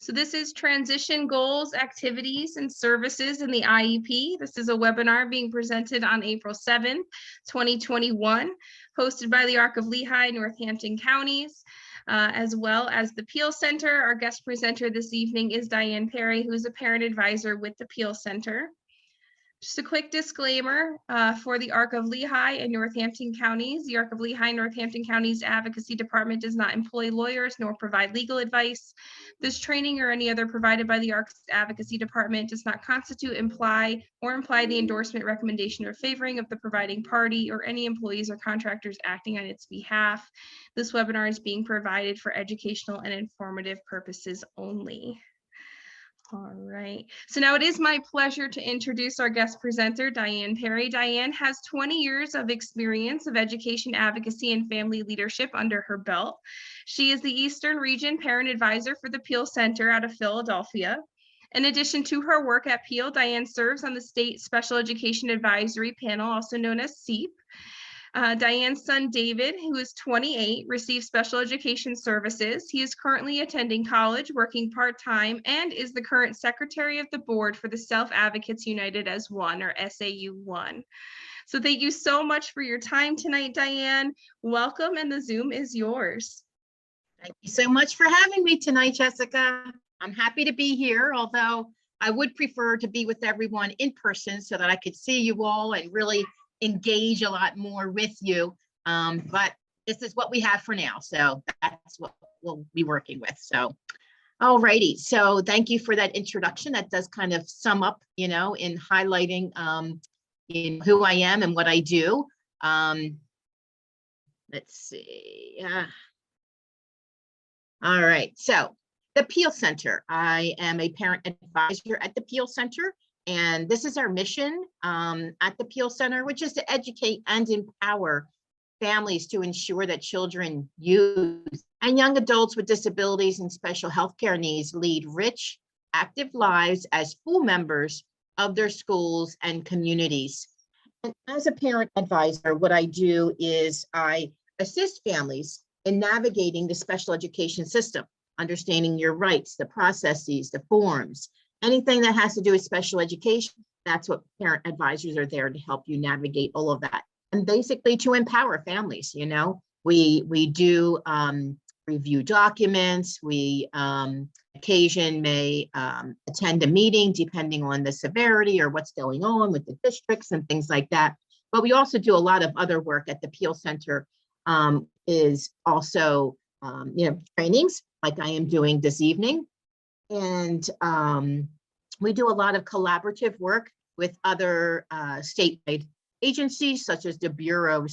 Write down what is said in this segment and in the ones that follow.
So this is Transition Goals, Activities, and Services in the IEP. This is a webinar being presented on April 7th, 2021, hosted by the Arc of Lehigh, Northampton counties, as well as the PEAL Center. Our guest presenter this evening is Diane Perry, who is a parent advisor with the PEAL Center. Just a quick disclaimer for the Arc of Lehigh and Northampton counties. The Arc of Lehigh and Northampton counties advocacy department does not employ lawyers nor provide legal advice. This training or any other provided by the Arc's advocacy department does not constitute, imply the endorsement, recommendation, or favoring of the providing party or any employees or contractors acting on its behalf. This webinar is being provided for educational and informative purposes only. All right, so now it is my pleasure to introduce our guest presenter, Diane Perry. Diane has 20 years of experience of education advocacy and family leadership under her belt. She is the Eastern Region Parent Advisor for the PEAL Center out of Philadelphia. In addition to her work at PEAL, Diane serves on the State Special Education Advisory Panel, also known as SEEP. Diane's son, David, who is 28, receives special education services. He is currently attending college, working part-time, and is the current secretary of the board for the Self Advocates United as One, or SAU1. So thank you so much for your time tonight, Diane. Welcome, and the Zoom is yours. Thank you so much for having me tonight, Jessica. I'm happy to be here, although I would prefer to be with everyone in person so that I could see you all and really engage a lot more with you, but this is what we have for now, so that's what we'll be working with. So all righty, so thank you for that introduction. That does kind of sum up, in highlighting who I am and what I do. Let's see. All right, so the PEAL Center. I am a parent advisor at the PEAL Center. And this is our mission at the PEAL Center, which is to educate and empower families to ensure that children, youth, and young adults with disabilities and special healthcare needs lead rich, active lives as full members of their schools and communities. And as a parent advisor, what I do is I assist families in navigating the special education system, understanding your rights, the processes, the forms, anything that has to do with special education. That's what parent advisors are there to help you navigate all of that. And basically to empower families, we do review documents. We occasion may attend a meeting depending on the severity or what's going on with the districts and things like that. But we also do a lot of other work at the PEAL Center, is also, trainings like I am doing this evening. And we do a lot of collaborative work with other statewide agencies, such as the Bureau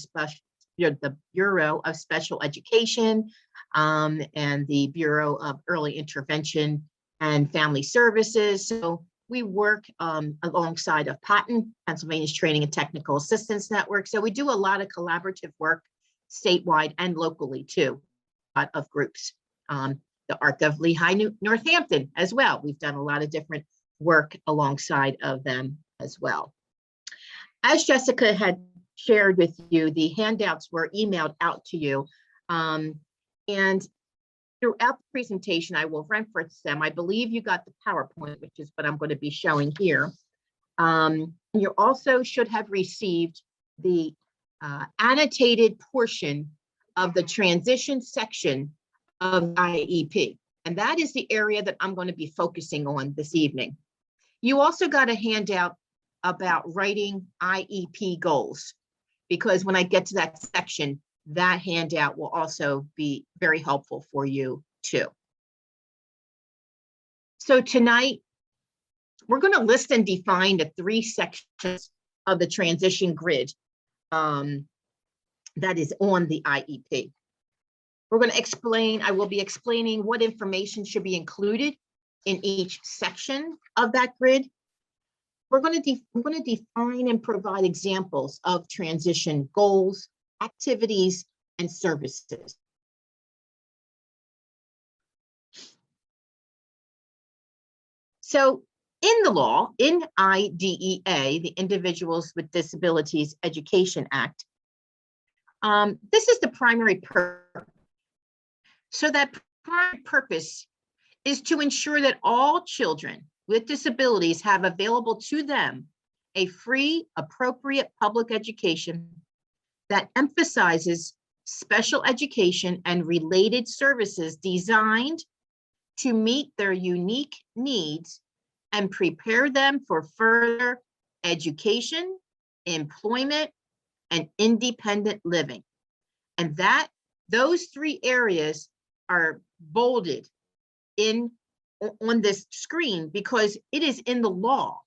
of Special Education and the Bureau of Early Intervention and Family Services. So we work alongside of PATN, Pennsylvania's Training and Technical Assistance Network. So we do a lot of collaborative work statewide and locally too, a lot of groups. The Arc of Lehigh, Northampton as well. We've done a lot of different work alongside of them as well. As Jessica had shared with you, the handouts were emailed out to you. And throughout the presentation, I will reference them. I believe you got the PowerPoint, which is what I'm going to be showing here. You also should have received the annotated portion of the transition section of IEP. And that is the area that I'm going to be focusing on this evening. You also got a handout about writing IEP goals, because when I get to that section, that handout will also be very helpful for you too. So tonight, we're going to list and define the 3 sections of the transition grid that is on the IEP. We're going to explain, I will be explaining what information should be included in each section of that grid. I'm going to define and provide examples of transition goals, activities, and services. So in the law, in IDEA, the Individuals with Disabilities Education Act, this is the primary purpose. So that primary purpose is to ensure that all children with disabilities have available to them a free, appropriate public education that emphasizes special education and related services designed to meet their unique needs and prepare them for further education, employment, and independent living. And those three areas are bolded on this screen because it is in the law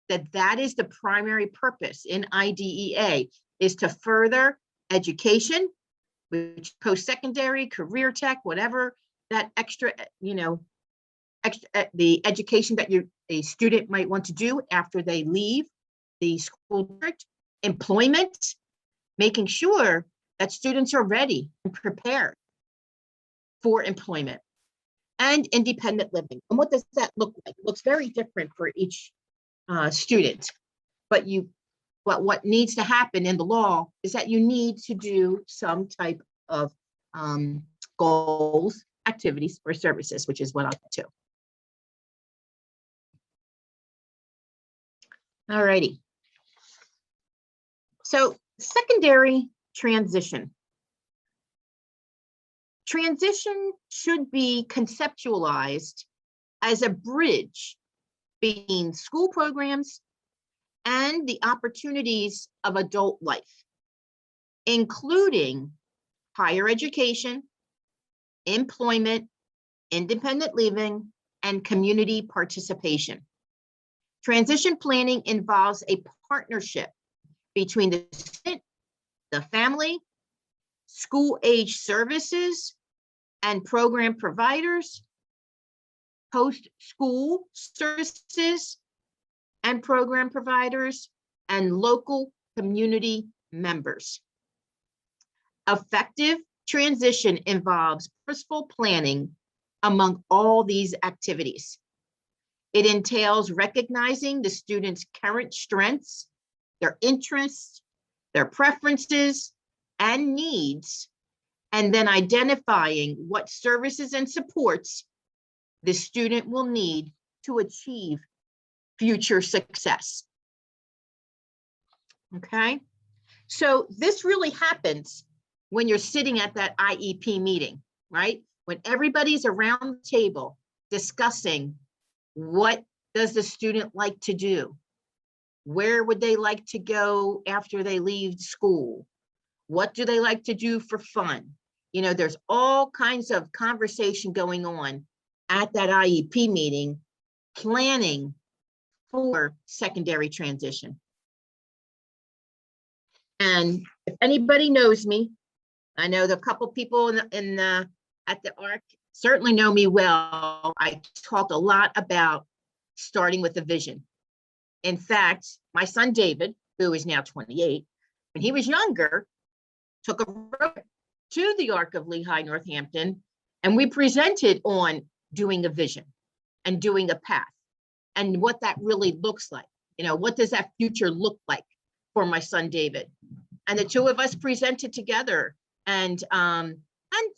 that is the primary purpose in IDEA, is to further education, which post-secondary, career tech, whatever that extra, the education that a student might want to do after they leave the school district, employment, making sure that students are ready and prepared for employment, and independent living. And what does that look like? It looks very different for each student, but what needs to happen in the law is that you need to do some type of goals, activities, or services, which is what I'll get to. All righty. So secondary transition. Transition should be conceptualized as a bridge between school programs and the opportunities of adult life, including higher education, employment, independent living, and community participation. Transition planning involves a partnership between the student, the family, school-age services and program providers, post-school services and program providers, and local community members. Effective transition involves purposeful planning among all these activities. It entails recognizing the student's current strengths, their interests, their preferences, and needs, and then identifying what services and supports the student will need to achieve future success. Okay, so this really happens when you're sitting at that IEP meeting, right? When everybody's around the table discussing what does the student like to do? Where would they like to go after they leave school? What do they like to do for fun? There's all kinds of conversation going on at that IEP meeting, planning for secondary transition. And if anybody knows me, I know the couple people at the ARC certainly know me well. I talk a lot about starting with a vision. In fact, my son David, who is now 28, when he was younger, took a road to the ARC of Lehigh, Northampton, and we presented on doing a vision and doing a path and what that really looks like. What does that future look like for my son David? And the two of us presented together, and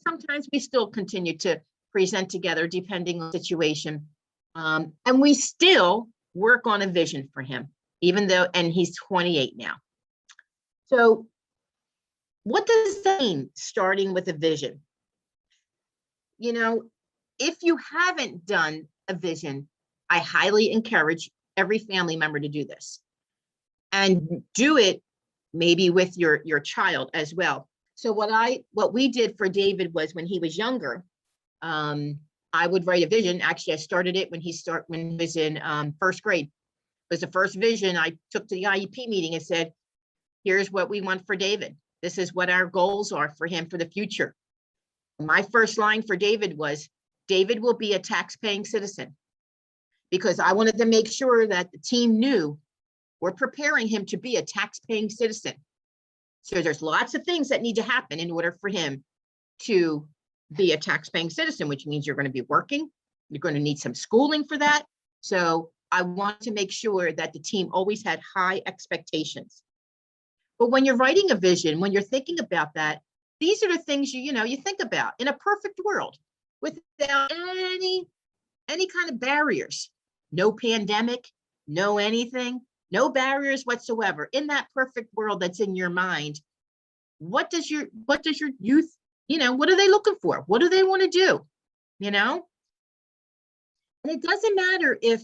sometimes we still continue to present together depending on the situation. And we still work on a vision for him, and he's 28 now. So what does that mean, starting with a vision? If you haven't done a vision, I highly encourage every family member to do this, and do it maybe with your child as well. So what we did for David was, when he was younger, I would write a vision. Actually, I started it when he was in first grade. It was the first vision I took to the IEP meeting and said, here's what we want for David. This is what our goals are for him for the future. My first line for David was, David will be a tax-paying citizen, because I wanted to make sure that the team knew we're preparing him to be a tax-paying citizen. So there's lots of things that need to happen in order for him to be a tax-paying citizen, which means you're going to be working. You're going to need some schooling for that. So I want to make sure that the team always had high expectations. But when you're writing a vision, when you're thinking about that, these are the things you think about. In a perfect world, without any any kind of barriers, no pandemic, no anything, no barriers whatsoever. In that perfect world that's in your mind, what does your youth, what are they looking for? What do they want to do? And it doesn't matter if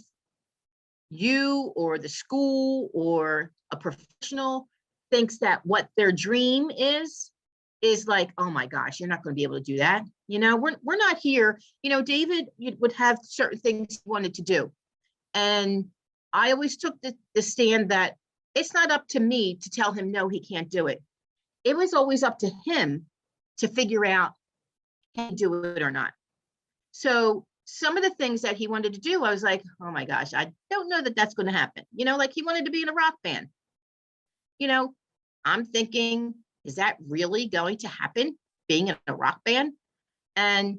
you or the school or a professional thinks that what their dream is like, oh my gosh, you're not going to be able to do that. We're not here. David would have certain things he wanted to do. And I always took the stand that it's not up to me to tell him, no, he can't do it. It was always up to him to figure out, can he do it or not? So some of the things that he wanted to do, I was like, oh my gosh, I don't know that that's going to happen. Like he wanted to be in a rock band. I'm thinking, is that really going to happen, being in a rock band? And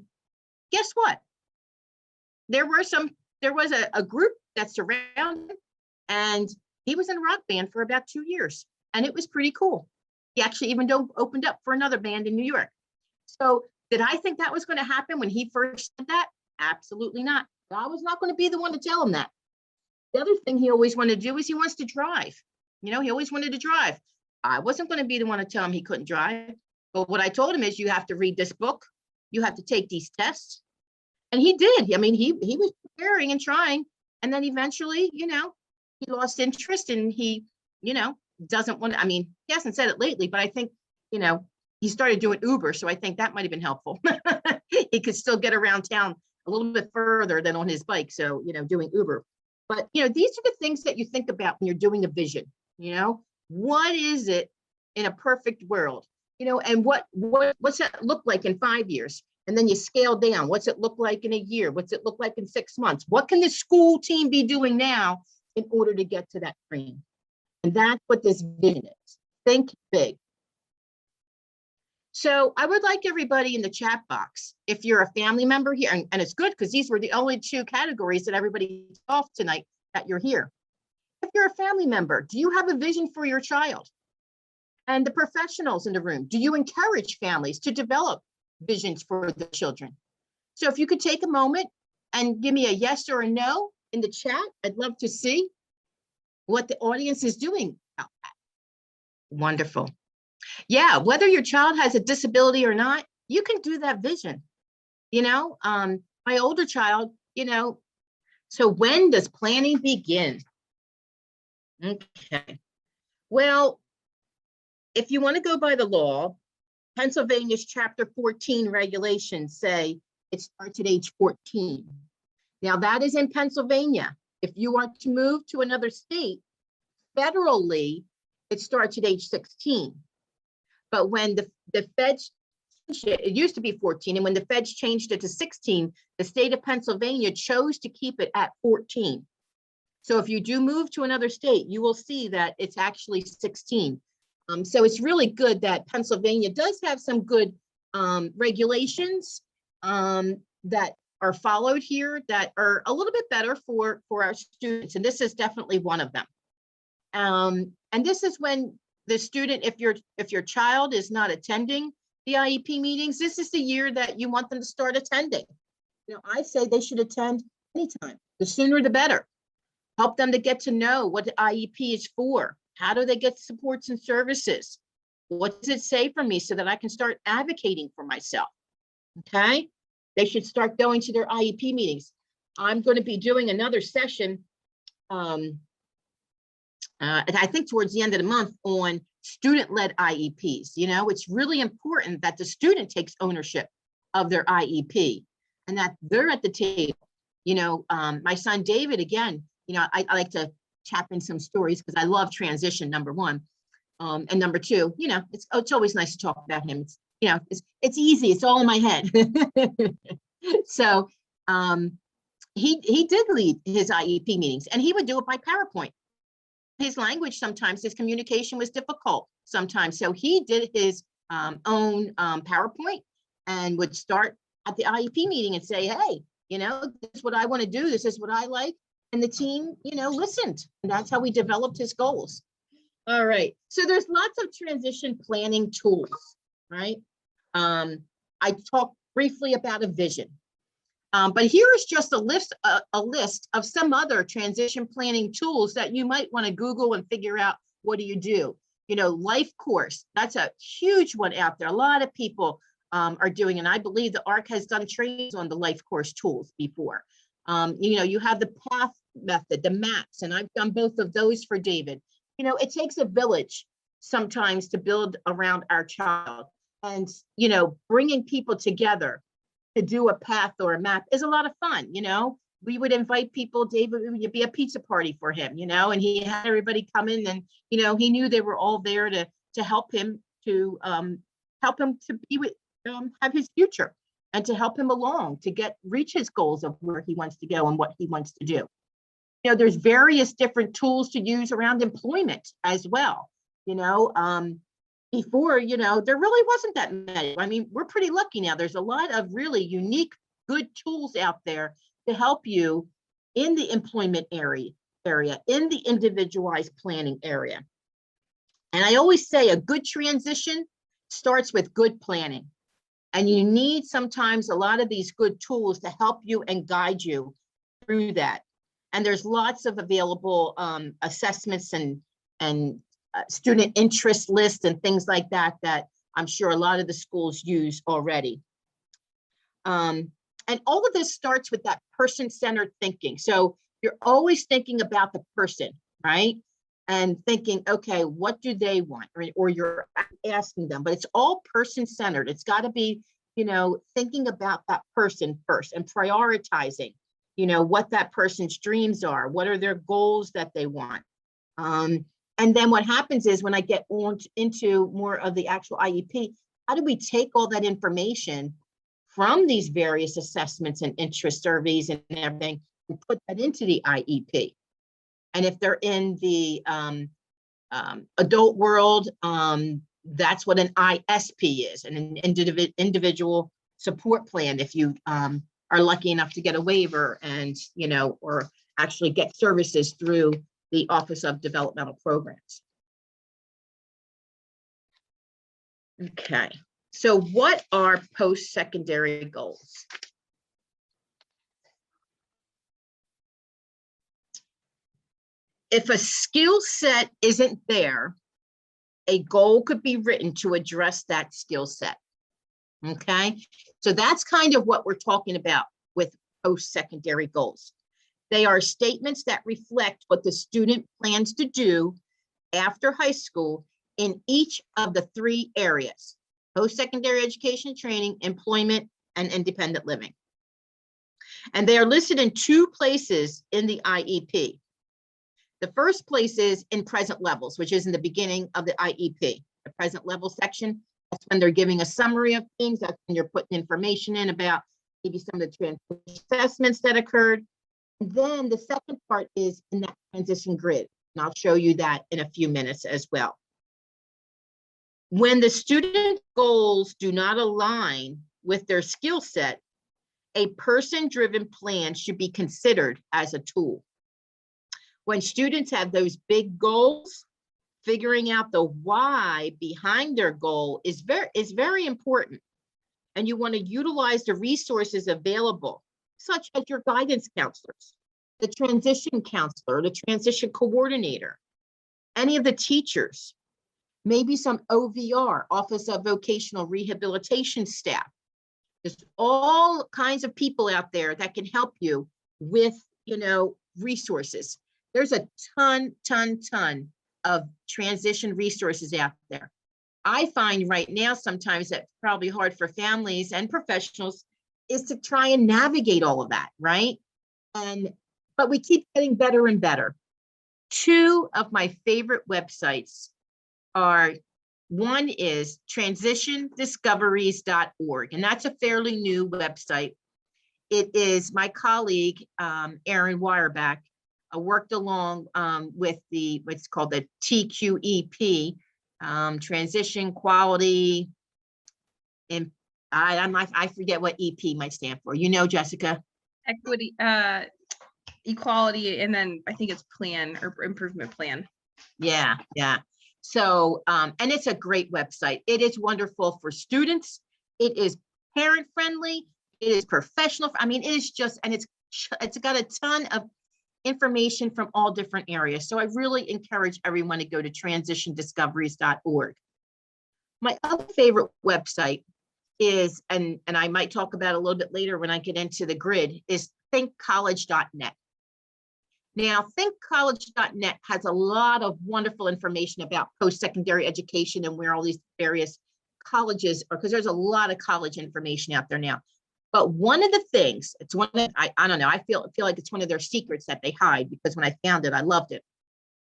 guess what? There was a group that surrounded him, and he was in a rock band for about 2 years, and it was pretty cool. He actually even opened up for another band in New York. So did I think that was going to happen when he first said that? Absolutely not. I was not going to be the one to tell him that. The other thing he always wanted to do is he wants to drive. He always wanted to drive. I wasn't going to be the one to tell him he couldn't drive. But what I told him is, you have to read this book. You have to take these tests. And he did. I mean, he was preparing and trying. And then eventually, he lost interest, and he, doesn't want to, I mean, he hasn't said it lately, but I think, he started doing Uber. So I think that might've been helpful. He could still get around town a little bit further than on his bike. So, doing Uber. But, these are the things that you think about when you're doing a vision. What is it in a perfect world? And what's that look like in 5 years? And then you scale down. What's it look like in a year? What's it look like in 6 months? What can the school team be doing now in order to get to that dream? And that's what this vision is. Think big. So I would like everybody in the chat box, if you're a family member here, and it's good because these were the only 2 categories that everybody off tonight that you're here. If you're a family member, do you have a vision for your child? And the professionals in the room, do you encourage families to develop visions for the children? So if you could take a moment and give me a yes or a no in the chat, I'd love to see what the audience is doing about that. Wonderful. Yeah, whether your child has a disability or not, you can do that vision. My older child, so when does planning begin? Okay. Well, if you want to go by the law, Pennsylvania's Chapter 14 regulations say it starts at age 14. Now that is in Pennsylvania. If you want to move to another state, federally, it starts at age 16. But when the feds, it used to be 14, and when the feds changed it to 16, the state of Pennsylvania chose to keep it at 14. So if you do move to another state, you will see that it's actually 16. So it's really good that Pennsylvania does have some good regulations that are followed here that are a little bit better for our students. And this is definitely one of them. And this is when the student, if your child is not attending the IEP meetings, this is the year that you want them to start attending. I say they should attend anytime. The sooner the better. Help them to get to know what the IEP is for. How do they get supports and services? What does it say for me so that I can start advocating for myself? Okay. They should start going to their IEP meetings. I'm going to be doing another session, I think towards the end of the month, on student-led IEPs. It's really important that the student takes ownership of their IEP and that they're at the table. My son David, again, I like to tap in some stories because I love transition, number one. And number two, it's always nice to talk about him. It's easy. It's all in my head. So he did lead his IEP meetings, and he would do it by PowerPoint. His language, sometimes his communication was difficult sometimes. So he did his own PowerPoint and would start at the IEP meeting and say, hey, this is what I want to do. This is what I like. And the team, listened. And that's how we developed his goals. All right. So there's lots of transition planning tools, right? I talked briefly about a vision. But here is just a list of some other transition planning tools that you might want to Google and figure out, what do you do? You know, life course, that's a huge one out there. A lot of people are doing, and I believe the ARC has done trainings on the life course tools before. You know, you have the PATH method, the MAPS, and I've done both of those for David. You know, it takes a village sometimes to build around our child, and, you know, bringing people together to do a PATH or a MAP is a lot of fun. You know, we would invite people. David would be a pizza party for him, you know, and he had everybody come in, and, you know, he knew they were all there to help him to be with, have his future, and to help him along to reach his goals of where he wants to go and what he wants to do. You know, there's various different tools to use around employment as well. You know, before, you know, there really wasn't that many. I mean, we're pretty lucky now. There's a lot of really unique, good tools out there to help you in the employment area, in the individualized planning area. And I always say a good transition starts with good planning. And you need sometimes a lot of these good tools to help you and guide you through that. And there's lots of available assessments and student interest lists and things like that I'm sure a lot of the schools use already. And all of this starts with that person-centered thinking. So you're always thinking about the person, right? And thinking, okay, what do they want? Or you're asking them, but it's all person-centered. It's got to be, you know, thinking about that person first and prioritizing, you know, what that person's dreams are, what are their goals that they want. And then what happens is, when I get on into more of the actual IEP, how do we take all that information from these various assessments and interest surveys and everything and put that into the IEP? And if they're in the adult world, that's what an ISP is, an individual support plan. If you are lucky enough to get a waiver and, you know, or actually get services through the Office of Developmental Programs. Okay, so what are post-secondary goals? If a skill set isn't there, a goal could be written to address that skill set. Okay, so that's kind of what we're talking about with post-secondary goals. They are statements that reflect what the student plans to do after high school in each of the 3 areas: post-secondary education and training, employment, and independent living. And they are listed in 2 places in the IEP. The first place is in present levels, which is in the beginning of the IEP. The present level section, that's when they're giving a summary of things. That's when you're putting information in about maybe some of the transition assessments that occurred. And then the second part is in that transition grid. And I'll show you that in a few minutes as well. When the student goals do not align with their skill set, a person-driven plan should be considered as a tool. When students have those big goals, figuring out the why behind their goal is very important. And you want to utilize the resources available, such as your guidance counselors, the transition counselor, the transition coordinator, any of the teachers, maybe some OVR, Office of Vocational Rehabilitation staff. There's all kinds of people out there that can help you with, you know, resources. There's a ton of transition resources out there. I find right now sometimes that's probably hard for families and professionals is to try and navigate all of that, right? But we keep getting better and better. 2 of my favorite websites are, one is transitiondiscoveries.org, and that's a fairly new website. It is my colleague, Erin Weyerback, worked along with what's called the TQEP, transition quality, and I forget what EP might stand for. You know, Jessica? Equity, equality, and then I think it's plan or improvement plan. Yeah. So, and it's a great website. It is wonderful for students. It is parent friendly. It is professional. I mean, it is just, and it's got a ton of information from all different areas. So I really encourage everyone to go to transitiondiscoveries.org. My other favorite website is, and I might talk about it a little bit later when I get into the grid, is thinkcollege.net. Now, thinkcollege.net has a lot of wonderful information about post-secondary education and where all these various colleges are, because there's a lot of college information out there now. But one of the things, it's one that I don't know, I feel like it's one of their secrets that they hide, because when I found it, I loved it.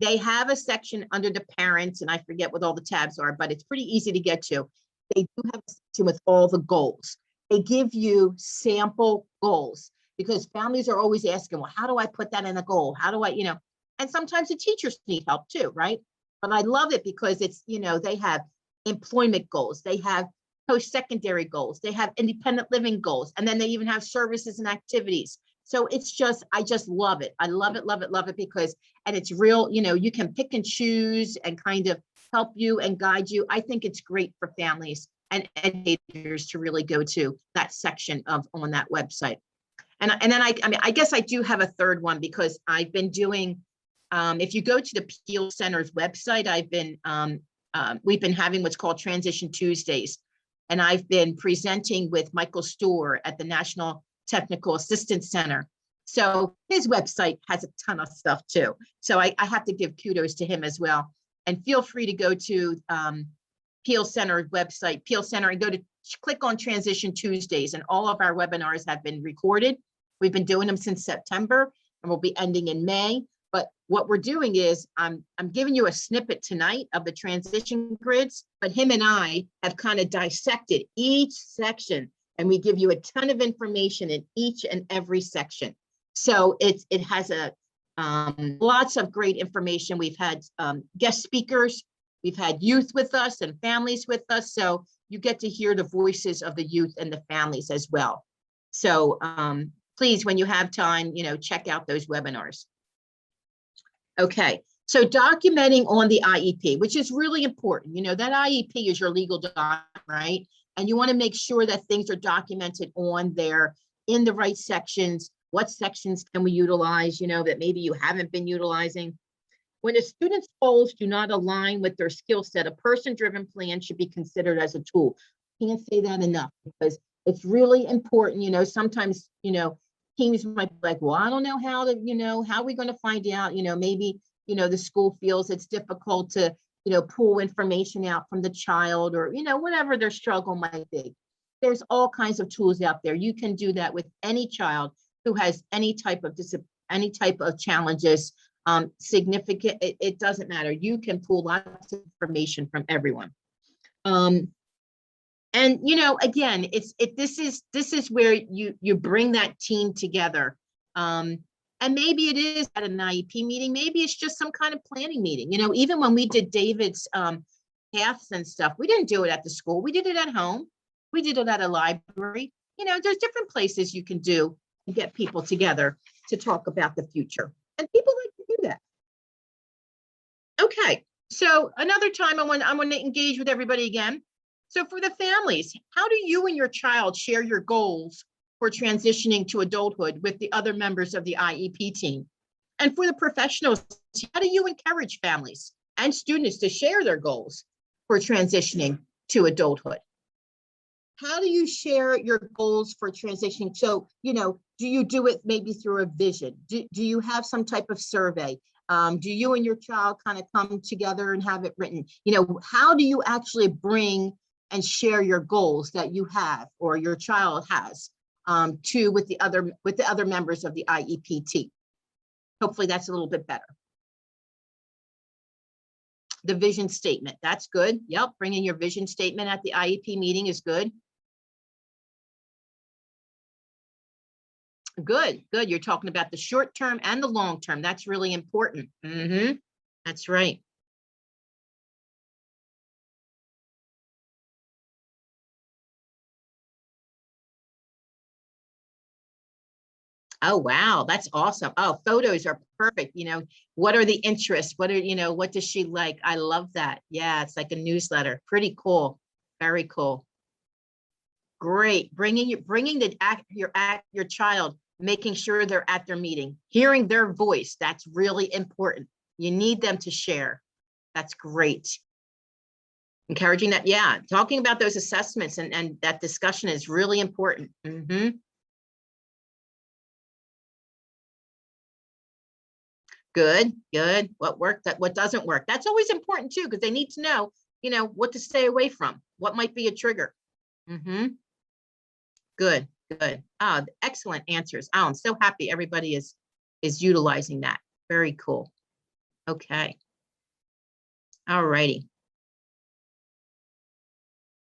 They have a section under the parents, and I forget what all the tabs are, but it's pretty easy to get to. They do have a section with all the goals. They give you sample goals, because families are always asking, well, how do I put that in a goal? How do I, and sometimes the teachers need help too, right? But I love it because it's, they have employment goals, they have post-secondary goals, they have independent living goals, and then they even have services and activities. So it's just, I just love it. I love it, love it, love it, because, and it's real, you can pick and choose and kind of help you and guide you. I think it's great for families and educators to really go to that section on that website. And then I guess I do have a third one, because I've been doing, if you go to the PEAL Center's website, we've been having what's called Transition Tuesdays. And I've been presenting with Michael Storer at the National Technical Assistance Center. So his website has a ton of stuff too. So I have to give kudos to him as well. And feel free to go to PEAL Center website, PEAL Center, and click on Transition Tuesdays, and all of our webinars have been recorded. We've been doing them since September, and we'll be ending in May. But what we're doing is I'm giving you a snippet tonight of the transition grids, but him and I have kind of dissected each section, and we give you a ton of information in each and every section. So it has lots of great information. We've had guest speakers, we've had youth with us and families with us. So you get to hear the voices of the youth and the families as well. So please, when you have time, check out those webinars. Okay, so documenting on the IEP, which is really important. That IEP is your legal document, right? And you want to make sure that things are documented on there in the right sections. What sections can we utilize, that maybe you haven't been utilizing? When a student's goals do not align with their skill set, a person-driven plan should be considered as a tool. Can't say that enough, because it's really important. Sometimes, teams might be like, well, I don't know how to, how are we going to find out? Maybe, the school feels it's difficult to, pull information out from the child, or, whatever their struggle might be. There's all kinds of tools out there. You can do that with any child who has any type of challenges, significant, it doesn't matter. You can pull lots of information from everyone. And again, this is where you bring that team together. And maybe it is at an IEP meeting, maybe it's just some kind of planning meeting. Even when we did David's paths and stuff, we didn't do it at the school, we did it at home, we did it at a library. There's different places you can do and get people together to talk about the future. And people like to do that. Okay, so another time I want to engage with everybody again. So for the families, how do you and your child share your goals for transitioning to adulthood with the other members of the IEP team? And for the professionals, how do you encourage families and students to share their goals for transitioning to adulthood? How do you share your goals for transitioning? So, do you do it maybe through a vision? Do you have some type of survey? Do you and your child kind of come together and have it written? How do you actually bring and share your goals that you have or your child has with the other members of the IEP team? Hopefully that's a little bit better. The vision statement, that's good. Yep, bringing your vision statement at the IEP meeting is good. Good. You're talking about the short term and the long term. That's really important. That's right. Oh, wow. That's awesome. Oh, photos are perfect. What are the interests? What does she like? I love that. Yeah, it's like a newsletter. Pretty cool. Very cool. Great. Bringing your child, making sure they're at their meeting, hearing their voice. That's really important. You need them to share. That's great. Encouraging that. Yeah. Talking about those assessments and that discussion is really important. Good. What worked, what doesn't work. That's always important too, because they need to know, what to stay away from, what might be a trigger. Good. Ah, excellent answers. Oh, I'm so happy everybody is utilizing that. Very cool. Okay. All righty.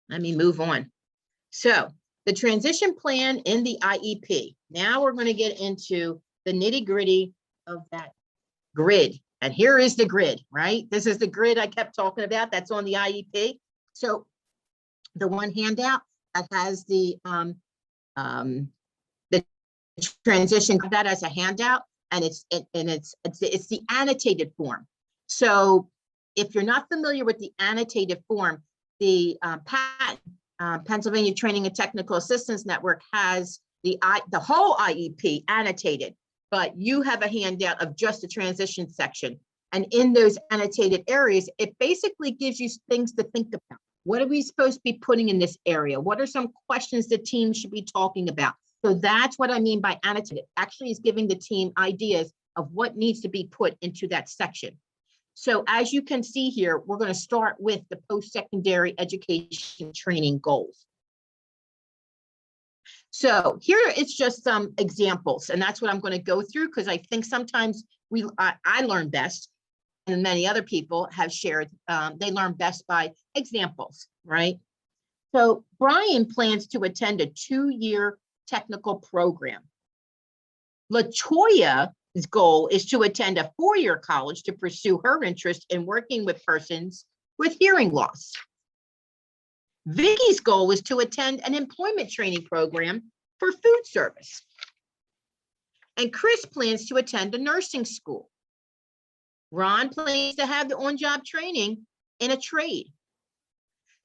Let me move on. So the transition plan in the IEP. Now we're going to get into the nitty-gritty of that grid. And here is the grid, right? This is the grid I kept talking about. That's on the IEP. So the one handout that has the transition, that as a handout, and it's the annotated form. So if you're not familiar with the annotated form, the Pennsylvania Training and Technical Assistance Network has the whole IEP annotated, but you have a handout of just the transition section. And in those annotated areas, it basically gives you things to think about. What are we supposed to be putting in this area? What are some questions the team should be talking about? So that's what I mean by annotated. Actually, is giving the team ideas of what needs to be put into that section. So as you can see here, we're going to start with the post-secondary education training goals. So here it's just some examples, and that's what I'm going to go through, because I think sometimes I learn best, and many other people have shared, they learn best by examples, right? So Brian plans to attend a 2-year technical program. LaToya's goal is to attend a 4-year college to pursue her interest in working with persons with hearing loss. Vicky's goal is to attend an employment training program for food service. And Chris plans to attend a nursing school. Ron plans to have the on-job training in a trade.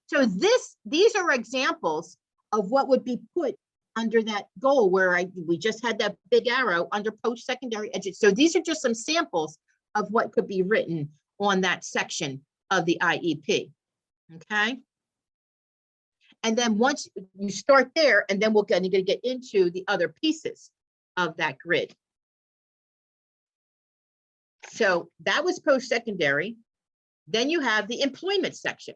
So these are examples of what would be put under that goal, where we just had that big arrow under post-secondary education. So these are just some samples of what could be written on that section of the IEP. Okay. And then once you start there, and then we're going to get into the other pieces of that grid. So that was post-secondary. Then you have the employment section.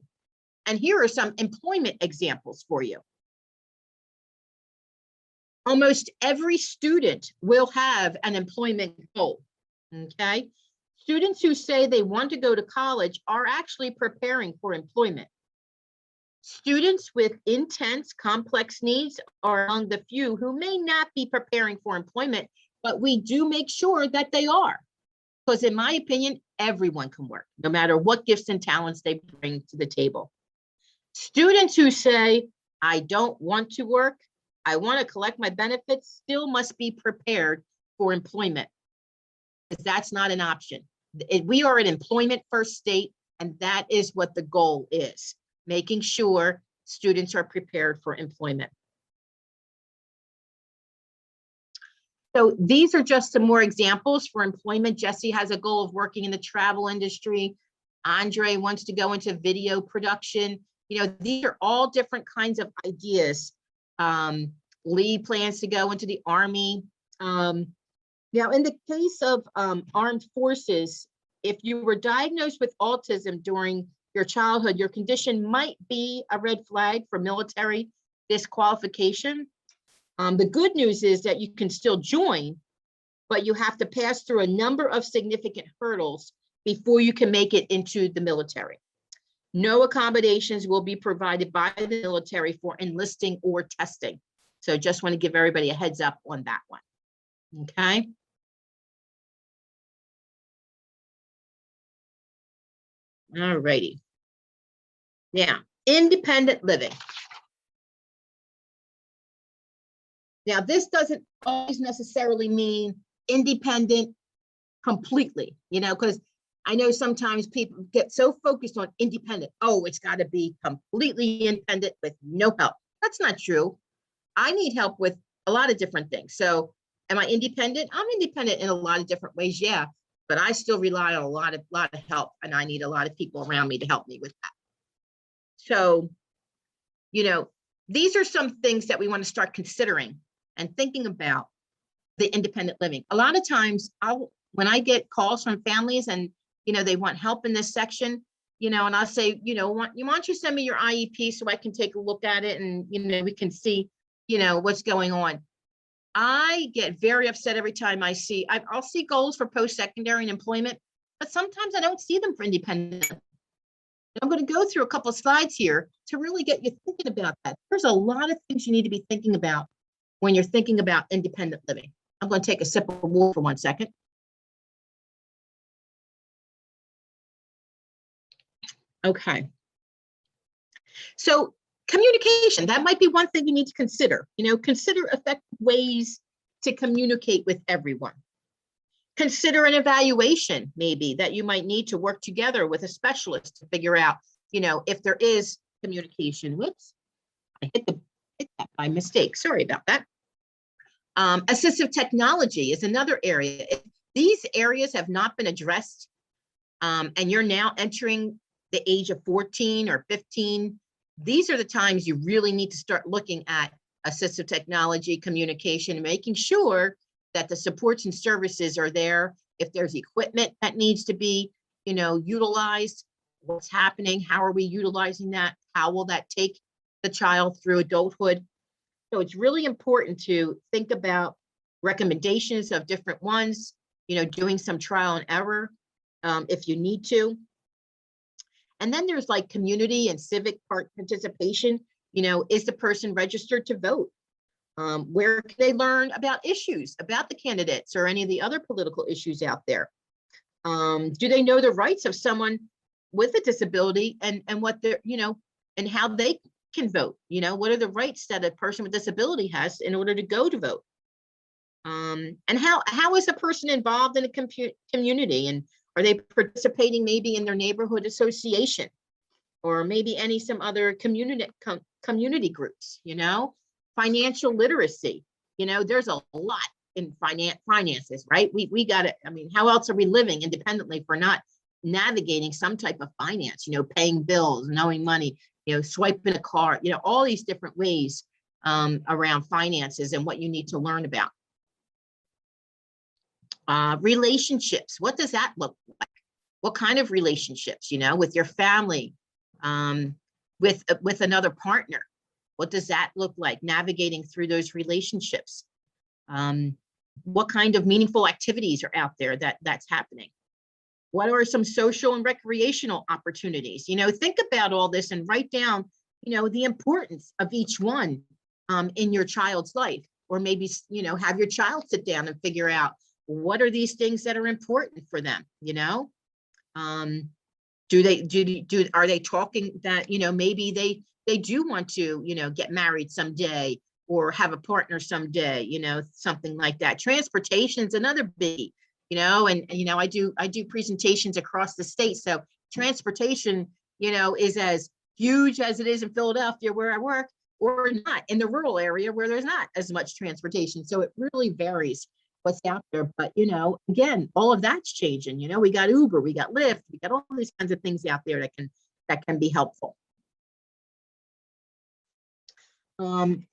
And here are some employment examples for you. Almost every student will have an employment goal, okay? Students who say they want to go to college are actually preparing for employment. Students with intense, complex needs are among the few who may not be preparing for employment, but we do make sure that they are. Because in my opinion, everyone can work, no matter what gifts and talents they bring to the table. Students who say, I don't want to work, I want to collect my benefits, still must be prepared for employment, because that's not an option. We are an employment first state, and that is what the goal is, making sure students are prepared for employment. So these are just some more examples for employment. Jesse has a goal of working in the travel industry. Andre wants to go into video production. You know, these are all different kinds of ideas. Lee plans to go into the Army. Now, in the case of armed forces, if you were diagnosed with autism during your childhood, your condition might be a red flag for military disqualification. The good news is that you can still join, but you have to pass through a number of significant hurdles before you can make it into the military. No accommodations will be provided by the military for enlisting or testing. So just want to give everybody a heads up on that one. Okay. All righty. Now, independent living. Now, this doesn't always necessarily mean independent completely, you know, because I know sometimes people get so focused on independent. Oh, it's got to be completely independent with no help. That's not true. I need help with a lot of different things. So am I independent? I'm independent in a lot of different ways, yeah, but I still rely on a lot of help, and I need a lot of people around me to help me with that. So, you know, these are some things that we want to start considering and thinking about the independent living. A lot of times when I get calls from families and, they want help in this section, and I'll say, why don't you send me your IEP so I can take a look at it and, we can see, what's going on. I get very upset every time I'll see goals for post-secondary and employment, but sometimes I don't see them for independent. I'm going to go through a couple of slides here to really get you thinking about that. There's a lot of things you need to be thinking about when you're thinking about independent living. I'm going to take a sip of water for 1 second. Okay. So communication, that might be one thing you need to consider. Consider effective ways to communicate with everyone. Consider an evaluation, maybe, that you might need to work together with a specialist to figure out, if there is communication. Whoops, I hit that by mistake. Sorry about that. Assistive technology is another area. If these areas have not been addressed, and you're now entering the age of 14 or 15, these are the times you really need to start looking at assistive technology, communication, making sure that the supports and services are there. If there's equipment that needs to be, utilized, what's happening, how are we utilizing that? How will that take the child through adulthood? So it's really important to think about recommendations of different ones, doing some trial and error if you need to. And then there's like community and civic participation. Is the person registered to vote? Where can they learn about issues, about the candidates or any of the other political issues out there? Do they know the rights of someone with a disability and what they're, and how they can vote? What are the rights that a person with disability has in order to go to vote? And how is a person involved in a community, and are they participating maybe in their neighborhood association or maybe some other community groups? Financial literacy, there's a lot in finances, right? We got it. I mean, how else are we living independently if we're not navigating some type of finance, paying bills, knowing money, swiping a card, all these different ways around finances and what you need to learn about. Relationships, what does that look like? What kind of relationships, with your family, with another partner? What does that look like, navigating through those relationships? What kind of meaningful activities are out there that's happening? What are some social and recreational opportunities? Think about all this and write down, the importance of each one in your child's life, or maybe, have your child sit down and figure out what are these things that are important for them, are they talking that, maybe they do want to, get married someday or have a partner someday, something like that. Transportation is another biggie, and I do presentations across the state. So transportation, is as huge as it is in Philadelphia where I work, or not in the rural area where there's not as much transportation. So it really varies what's out there. But, again, all of that's changing. We got Uber, we got Lyft, we got all these kinds of things out there that can be helpful. And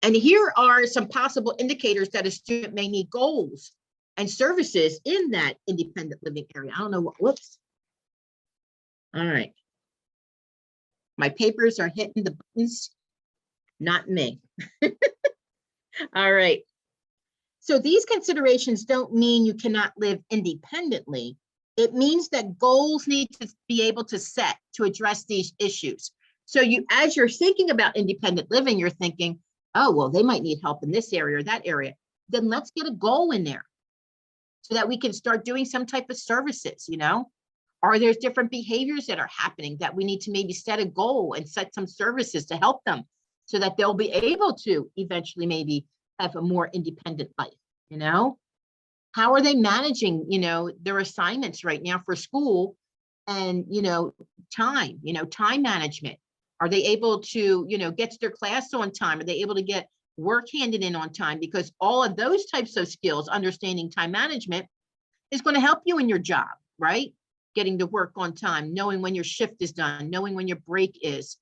here are some possible indicators that a student may need goals and services in that independent living area. I don't know whoops. All right. My papers are hitting the buttons, not me. All right. So these considerations don't mean you cannot live independently. It means that goals need to be able to set to address these issues. So as you're thinking about independent living, you're thinking, oh, well, they might need help in this area or that area. Then let's get a goal in there so that we can start doing some type of services, Are there different behaviors that are happening that we need to maybe set a goal and set some services to help them so that they'll be able to eventually maybe have a more independent life, How are they managing, their assignments right now for school and, time management? Are they able to, get to their class on time? Are they able to get work handed in on time? Because all of those types of skills, understanding time management, is going to help you in your job, right? Getting to work on time, knowing when your shift is done, knowing when your break is,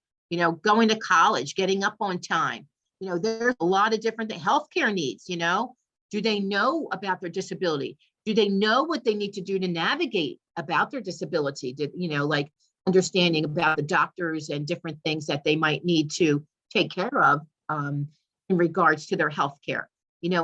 going to college, getting up on time. There's a lot of different healthcare needs, do they know about their disability? Do they know what they need to do to navigate about their disability? Like understanding about the doctors and different things that they might need to take care of in regards to their healthcare.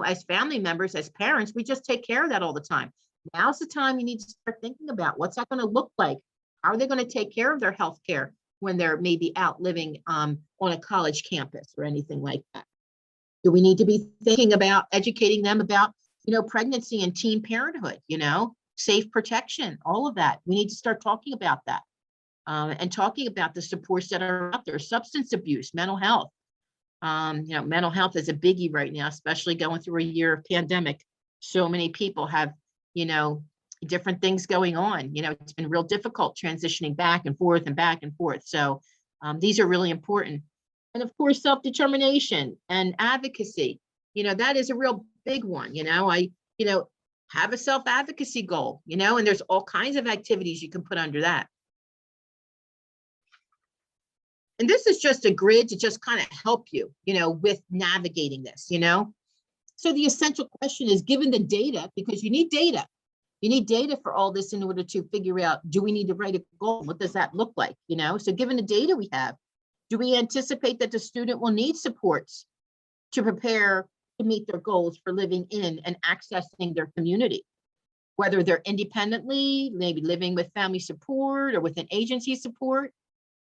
As family members, as parents, we just take care of that all the time. Now's the time you need to start thinking about what's that going to look like? How are they going to take care of their healthcare when they're maybe out living on a college campus or anything like that? Do we need to be thinking about educating them about, pregnancy and teen parenthood, safe protection, all of that? We need to start talking about that and talking about the supports that are out there, substance abuse, mental health. Mental health is a biggie right now, especially going through a year of pandemic. So many people have, different things going on. It's been real difficult transitioning back and forth and back and forth. So these are really important. And of course, self-determination and advocacy, that is a real big one. I have a self-advocacy goal, and there's all kinds of activities you can put under that. And this is just a grid to just kind of help you, with navigating this, So the essential question is, given the data, because you need data for all this in order to figure out, do we need to write a goal? What does that look like? So given the data we have, do we anticipate that the student will need supports to prepare to meet their goals for living in and accessing their community? Whether they're independently, maybe living with family support or with an agency support.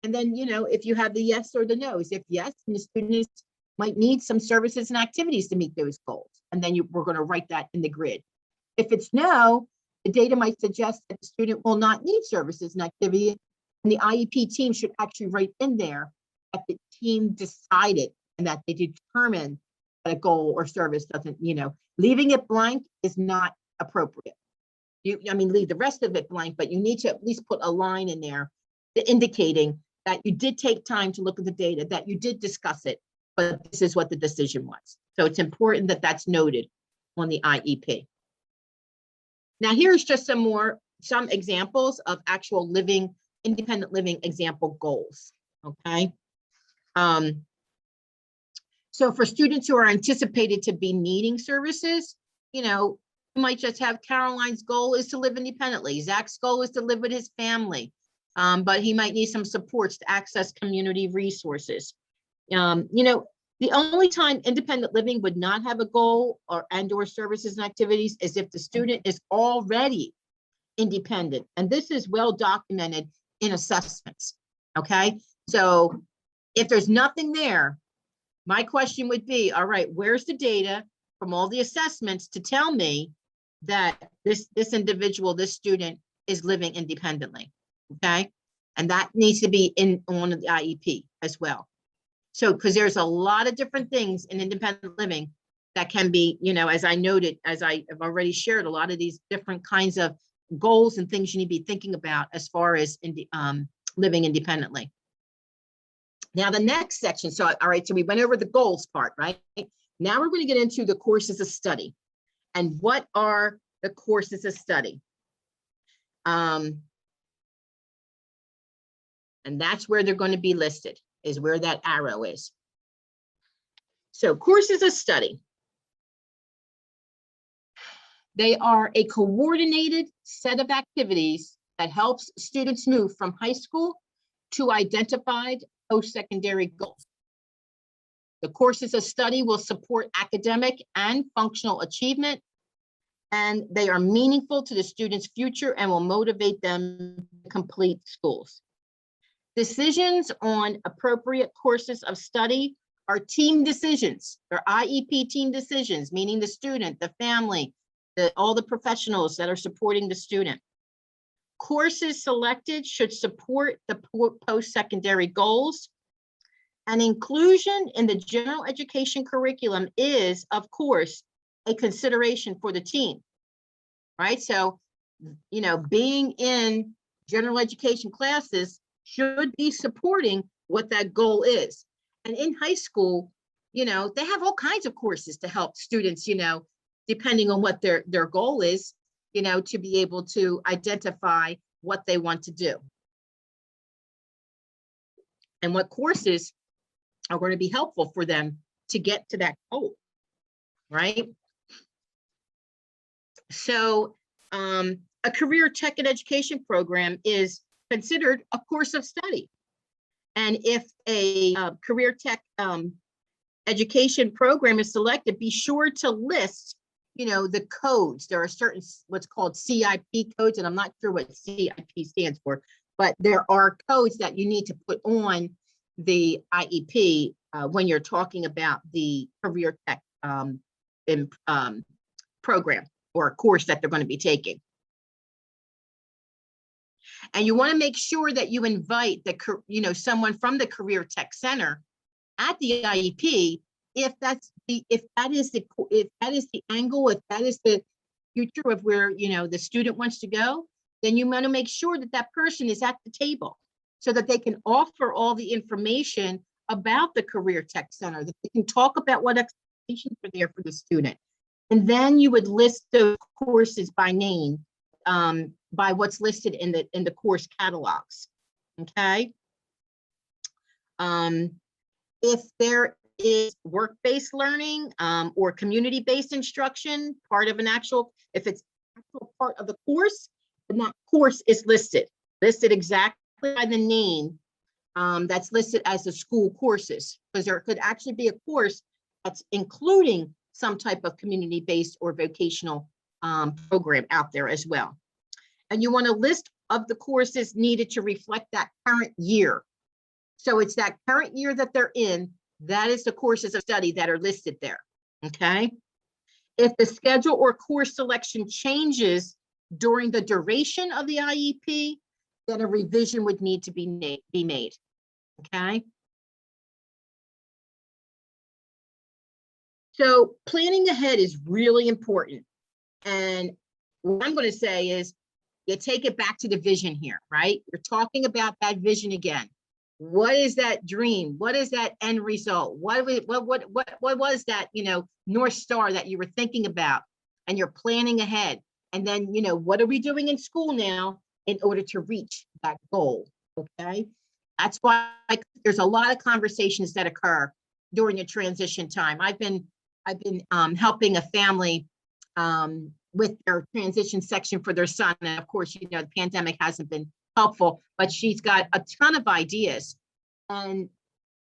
And then, if you have the yes or the no's, if yes, then the students might need some services and activities to meet those goals. And then we're going to write that in the grid. If it's no, the data might suggest that the student will not need services and activity. And the IEP team should actually write in there that the team decided and that they determined that a goal or service doesn't, leaving it blank is not appropriate. Leave the rest of it blank, but you need to at least put a line in there indicating that you did take time to look at the data, that you did discuss it, but this is what the decision was. So it's important that that's noted on the IEP. Now, here's just some examples of actual independent living example goals, okay? So for students who are anticipated to be needing services, you might just have Caroline's goal is to live independently. Zach's goal is to live with his family. But he might need some supports to access community resources. The only time independent living would not have a goal or services and activities is if the student is already independent. And this is well documented in assessments, okay? So if there's nothing there, my question would be, all right, where's the data from all the assessments to tell me that this individual, this student is living independently? Okay, and that needs to be on the IEP as well. So, because there's a lot of different things in independent living that can be, as I noted, as I have already shared, a lot of these different kinds of goals and things you need to be thinking about as far as living independently. Now, the next section. So, all right, so we went over the goals part, right? Now we're going to get into the courses of study. And what are the courses of study? And that's where they're going to be listed, is where that arrow is. So courses of study. They are a coordinated set of activities that helps students move from high school to identified post-secondary goals. The courses of study will support academic and functional achievement, and they are meaningful to the student's future and will motivate them to complete schools. Decisions on appropriate courses of study are team decisions. They're IEP team decisions, meaning the student, the family, all the professionals that are supporting the student. Courses selected should support the post-secondary goals, and inclusion in the general education curriculum is, of course, a consideration for the team, right? So, being in general education classes should be supporting what that goal is. And in high school, they have all kinds of courses to help students, depending on what their goal is, to be able to identify what they want to do and what courses are going to be helpful for them to get to that goal, right? So a career tech and education program is considered a course of study. And if a career tech education program is selected, be sure to list, the codes. There are certain what's called CIP codes, and I'm not sure what CIP stands for, but there are codes that you need to put on the IEP when you're talking about the career tech program or a course that they're going to be taking. And you want to make sure that you invite someone from the Career Tech Center at the IEP, if that is the angle, if that is the future of where the student wants to go, then you want to make sure that that person is at the table so that they can offer all the information about the Career Tech Center, that they can talk about what expectations are there for the student. And then you would list those courses by name, by what's listed in the course catalogs. Okay. If there is work-based learning or community-based instruction, if it's actual part of the course, then that course is listed exactly by the name that's listed as the school courses, because there could actually be a course that's including some type of community-based or vocational program out there as well. And you want a list of the courses needed to reflect that current year. So it's that current year that they're in, that is the courses of study that are listed there, okay? If the schedule or course selection changes during the duration of the IEP, then a revision would need to be made, okay? So planning ahead is really important. And what I'm going to say is, you take it back to the vision here, right? You're talking about that vision again. What is that dream? What is that end result? What was that, North Star that you were thinking about, and you're planning ahead? And then, what are we doing in school now in order to reach that goal? Okay. That's why there's a lot of conversations that occur during a transition time. I've been helping a family with their transition section for their son. And of course, the pandemic hasn't been helpful, but she's got a ton of ideas. And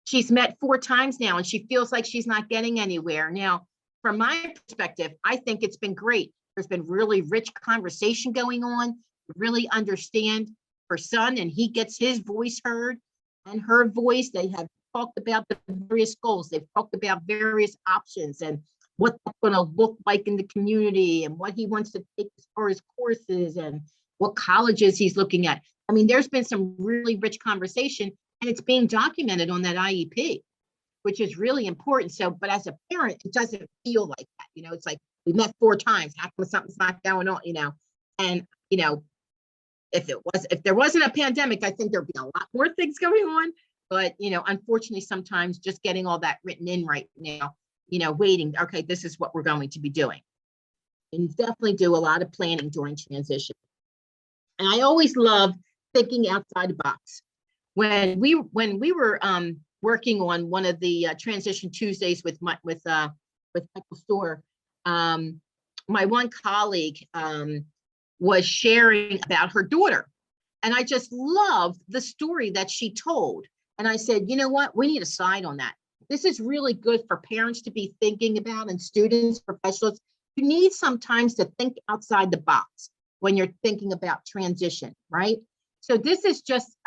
she's met 4 times now, and she feels like she's not getting anywhere. Now, from my perspective, I think it's been great. There's been really rich conversation going on, really understand her son, and he gets his voice heard and her voice. They have talked about the various goals. They've talked about various options and what that's going to look like in the community, and what he wants to take as far as courses and what colleges he's looking at. I mean, there's been some really rich conversation, and it's being documented on that IEP, which is really important. So, but as a parent, it doesn't feel like that. It's like, we met 4 times. How come something's not going on? And if there wasn't a pandemic, I think there'd be a lot more things going on. But unfortunately, sometimes just getting all that written in right now, waiting, okay, this is what we're going to be doing. And definitely do a lot of planning during transition. And I always love thinking outside the box. When we were working on one of the transition Tuesdays with Michael Storr, my one colleague was sharing about her daughter, and I just loved the story that she told. And I said, you know what, we need a slide on that. This is really good for parents to be thinking about, and students, professionals. You need sometimes to think outside the box when you're thinking about transition, right? So this is just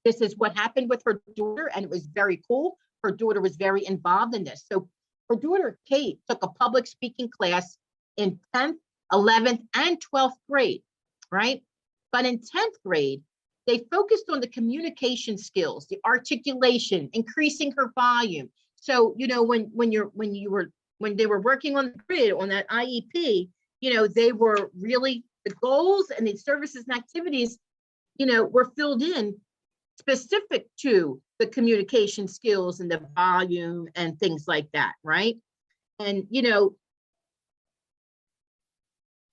this is what happened with her daughter, and it was very cool. Her daughter was very involved in this. So her daughter, Kate, took a public speaking class in 10th, 11th, and 12th grade, right? But in 10th grade, they focused on the communication skills, the articulation, increasing her volume. So, when they were working on the grid on that IEP, they were really, the goals and the services and activities, were filled in specific to the communication skills and the volume and things like that, right? And, you know,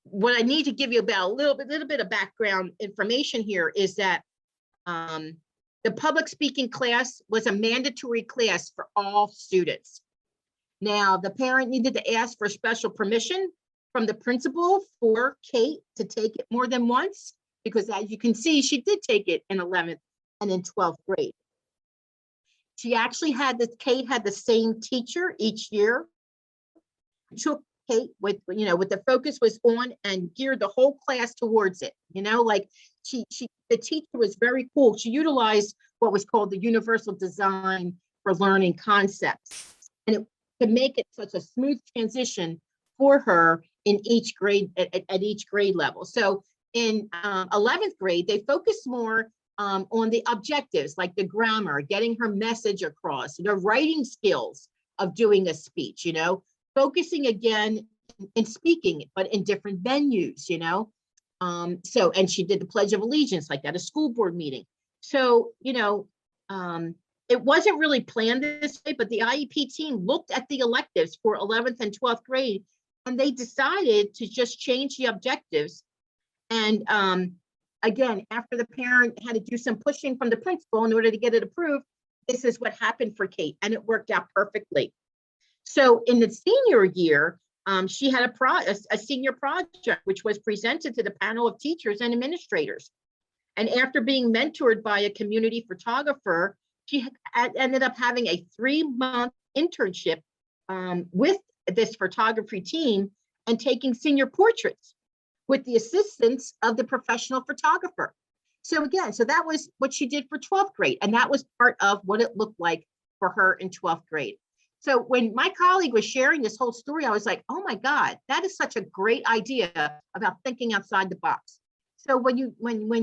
what I need to give you about a little bit of background information here is that the public speaking class was a mandatory class for all students. Now, the parent needed to ask for special permission from the principal for Kate to take it more than once, because as you can see, she did take it in 11th and in 12th grade. She actually had Kate had the same teacher each year. Took Kate with, you know, with the focus was on and geared the whole class towards it. You know, like the teacher was very cool. She utilized what was called the universal design for learning concepts, and to make it such a smooth transition for her in each grade at each grade level. So in 11th grade, they focused more on the objectives, like the grammar, getting her message across, the writing skills of doing a speech, you know, focusing again in speaking, but in different venues, you know. So, and she did the Pledge of Allegiance, like at a school board meeting. So, you know, it wasn't really planned this way, but the IEP team looked at the electives for 11th and 12th grade, and they decided to just change the objectives. And again, after the parent had to do some pushing from the principal in order to get it approved, this is what happened for Kate, and it worked out perfectly. So in the senior year, she had a senior project, which was presented to the panel of teachers and administrators. And after being mentored by a community photographer, she ended up having a 3-month internship with this photography team and taking senior portraits with the assistance of the professional photographer. So again, so that was what she did for 12th grade. And that was part of what it looked like for her in 12th grade. So when my colleague was sharing this whole story, I was like, oh my God, that is such a great idea about thinking outside the box. So when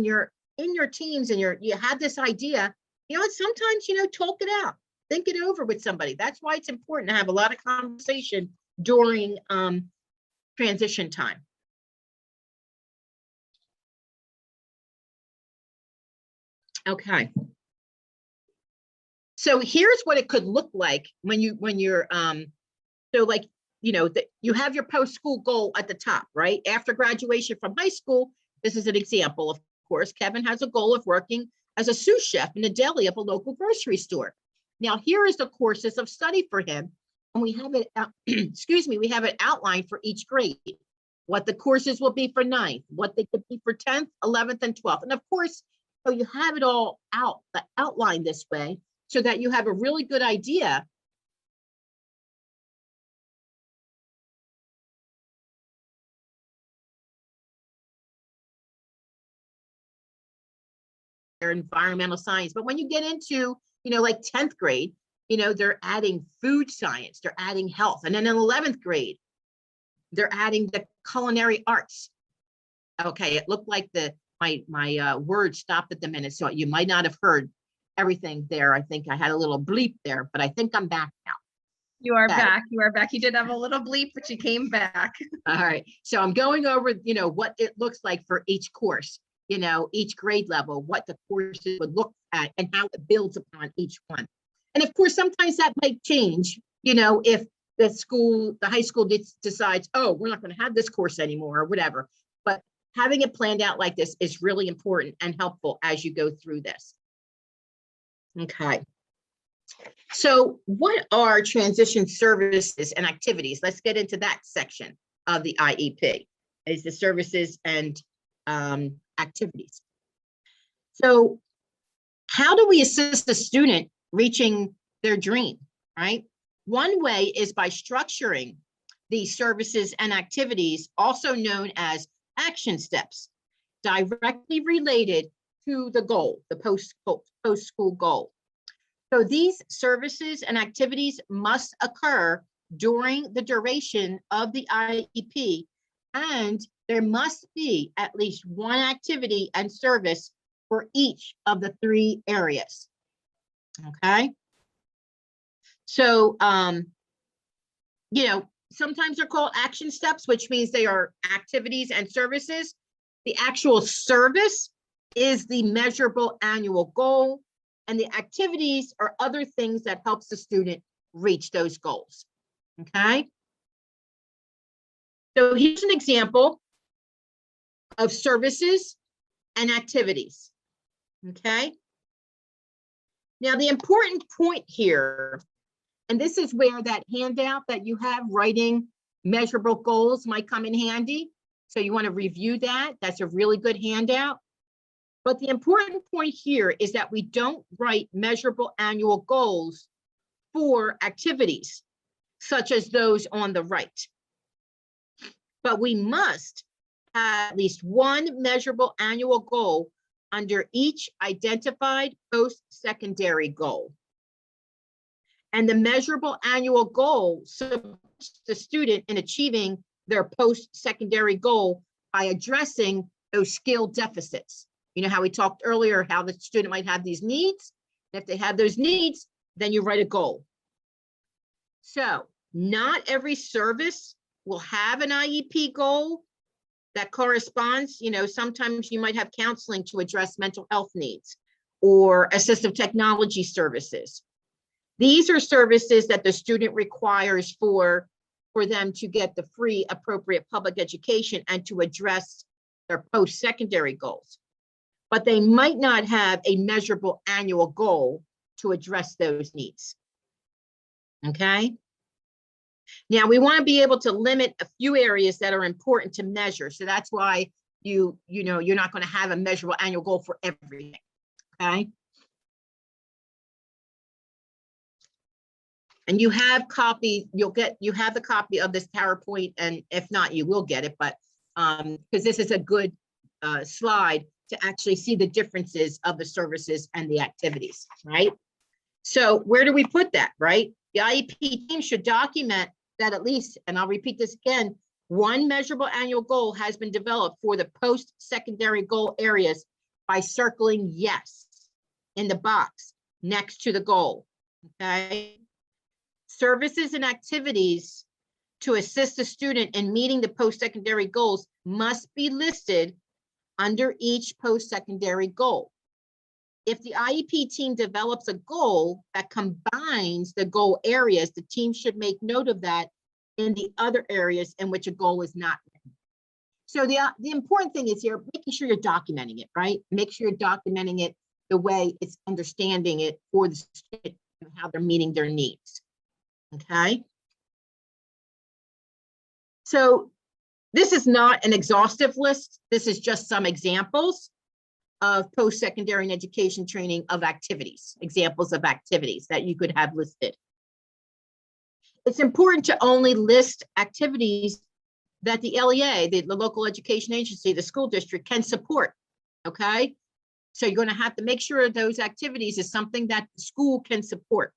you're in your teams and you have this idea, you know, sometimes, you know, talk it out, think it over with somebody. That's why it's important to have a lot of conversation during transition time. Okay. So here's what it could look like when you're so like, you know, that you have your post-school goal at the top, right? After graduation from high school, this is an example. Of course, Kevin has a goal of working as a sous chef in the deli of a local grocery store. Now, here is the courses of study for him. And we have it, excuse me, we have it outlined for each grade, what the courses will be for 9th, what they could be for 10th, 11th, and 12th. And of course, so you have it all outlined this way so that you have a really good idea environmental science. But when you get into, you know, like 10th grade, you know, they're adding food science, they're adding health. And then in 11th grade, they're adding the culinary arts. Okay, it looked like my word stopped at the minute, so you might not have heard everything there. I think I had a little bleep there, but I think I'm back now. You are back. You are back. You did have a little bleep, but you came back. All right. So I'm going over, you know, what it looks like for each course, you know, each grade level, what the courses would look at and how it builds upon each one. And of course, sometimes that might change, you know, if the high school decides, oh, we're not going to have this course anymore or whatever. But having it planned out like this is really important and helpful as you go through this. Okay. So what are transition services and activities? Let's get into that section of the IEP, is the services and activities. So how do we assist the student reaching their dream, right? One way is by structuring the services and activities, also known as action steps, directly related to the goal, the post-school goal. So these services and activities must occur during the duration of the IEP, and there must be at least one activity and service for each of the 3 areas. Okay. So, you know, sometimes they're called action steps, which means they are activities and services. The actual service is the measurable annual goal And the activities are other things that helps the student reach those goals. Okay. So here's an example of services and activities. Okay. Now, the important point here, and this is where that handout that you have, writing measurable goals, might come in handy. So you want to review that. That's a really good handout. But the important point here is that we don't write measurable annual goals for activities, such as those on the right. But we must have at least one measurable annual goal under each identified post-secondary goal. And the measurable annual goal supports the student in achieving their post-secondary goal by addressing those skill deficits. You know how we talked earlier, how the student might have these needs. If they have those needs, then you write a goal. So not every service will have an IEP goal that corresponds. You know, sometimes you might have counseling to address mental health needs or assistive technology services. These are services that the student requires for them to get the free appropriate public education and to address their post-secondary goals. But they might not have a measurable annual goal to address those needs. Okay. Now we want to be able to limit a few areas that are important to measure. So that's why you're not going to have a measurable annual goal for everything. Okay. And you have copy, you have the copy of this PowerPoint, and if not, you will get it, but because this is a good slide to actually see the differences of the services and the activities, right? So where do we put that, right? The IEP team should document that at least, and I'll repeat this again, one measurable annual goal has been developed for the post-secondary goal areas by circling yes in the box next to the goal, okay? Services and activities to assist the student in meeting the post-secondary goals must be listed under each post-secondary goal. If the IEP team develops a goal that combines the goal areas, the team should make note of that in the other areas in which a goal is not written. So the important thing is here, making sure you're documenting it, right? Make sure you're documenting it the way it's understanding it for the student and how they're meeting their needs. Okay. So this is not an exhaustive list. This is just some examples of post-secondary and education training of activities, examples of activities that you could have listed. It's important to only list activities that the LEA, the local education agency, the school district can support, okay? So you're gonna have to make sure those activities is something that the school can support.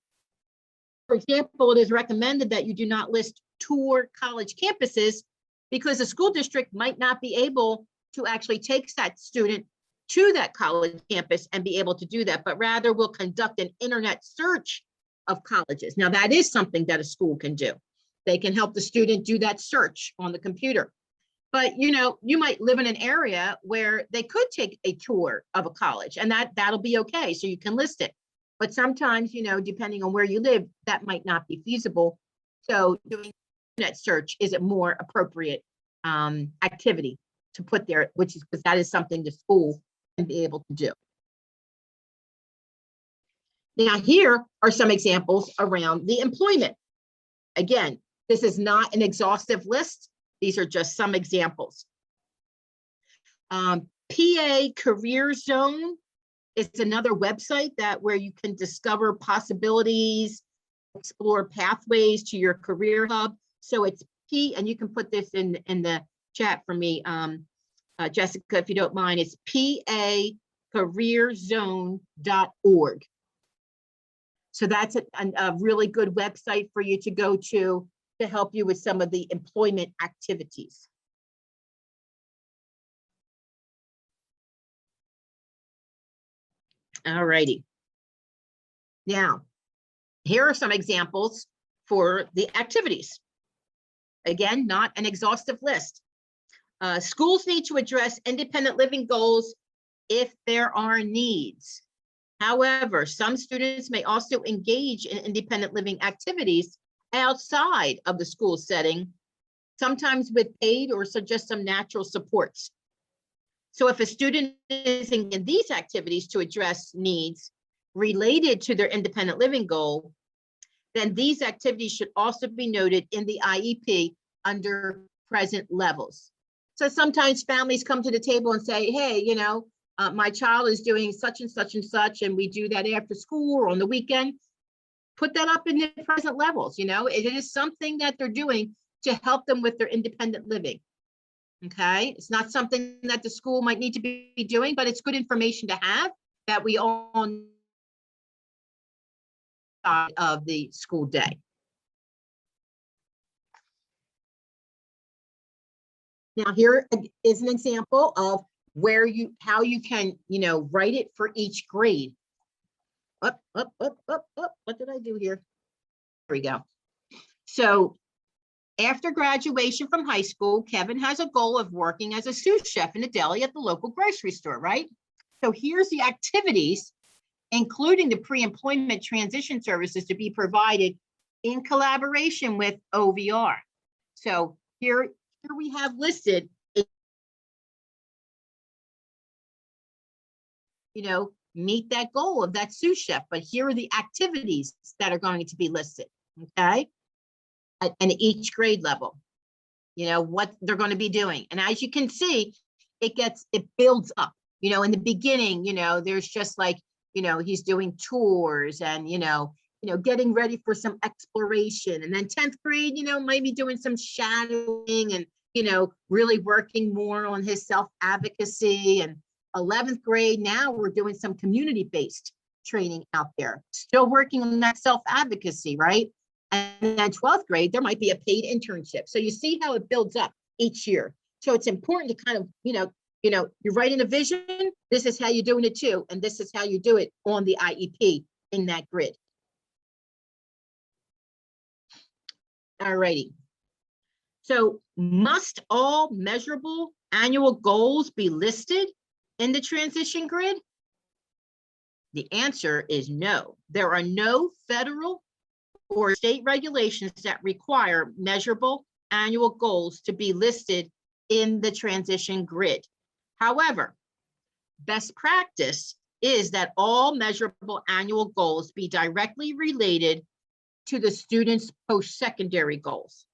For example, it is recommended that you do not list tour college campuses because the school district might not be able to actually take that student to that college campus and be able to do that, but rather will conduct an internet search of colleges. Now that is something that a school can do. They can help the student do that search on the computer. But you might live in an area where they could take a tour of a college and that'll be okay. So you can list it. But sometimes, depending on where you live, that might not be feasible. So doing internet search is a more appropriate activity to put there, which is because that is something the school can be able to do. Now, here are some examples around the employment. Again, this is not an exhaustive list. These are just some examples. PA Career Zone is another website where you can discover possibilities, explore pathways to your career hub. So it's P, and you can put this in the chat for me, Jessica, if you don't mind. It's pacareerzone.org. So that's a really good website for you to go to help you with some of the employment activities. All righty. Now, here are some examples for the activities. Again, not an exhaustive list. Schools need to address independent living goals if there are needs. However, some students may also engage in independent living activities outside of the school setting, sometimes with paid or just some natural supports. So if a student is in these activities to address needs related to their independent living goal, then these activities should also be noted in the IEP under present levels. So sometimes families come to the table and say, hey, you know, my child is doing such and such and such, and we do that after school or on the weekend. Put that up in the present levels. You know, it is something that they're doing to help them with their independent living. Okay, it's not something that the school might need to be doing, but it's good information to have that we all of the school day. Now, here is an example of where how you can, you know, write it for each grade. Up. What did I do here? There we go. So after graduation from high school, Kevin has a goal of working as a sous chef in a deli at the local grocery store, right? So here's the activities, including the pre-employment transition services to be provided in collaboration with OVR. So here we have listed, you know, meet that goal of that sous chef, but here are the activities that are going to be listed, okay? And each grade level, you know, what they're going to be doing. And as you can see, it builds up, you know, in the beginning, you know, there's just like, you know, he's doing tours and, you know, getting ready for some exploration. And then 10th grade, you know, maybe doing some shadowing and, you know, really working more on his self-advocacy. And 11th grade, now we're doing some community-based training out there, still working on that self-advocacy, right? And then 12th grade, there might be a paid internship. So you see how it builds up each year. So it's important to kind of, you know, you're writing a vision, this is how you're doing it too. And this is how you do it on the IEP in that grid. All righty. So must all measurable annual goals be listed in the transition grid? The answer is no. There are no federal or state regulations that require measurable annual goals to be listed in the transition grid. However, best practice is that all measurable annual goals be directly related to the student's post-secondary goals.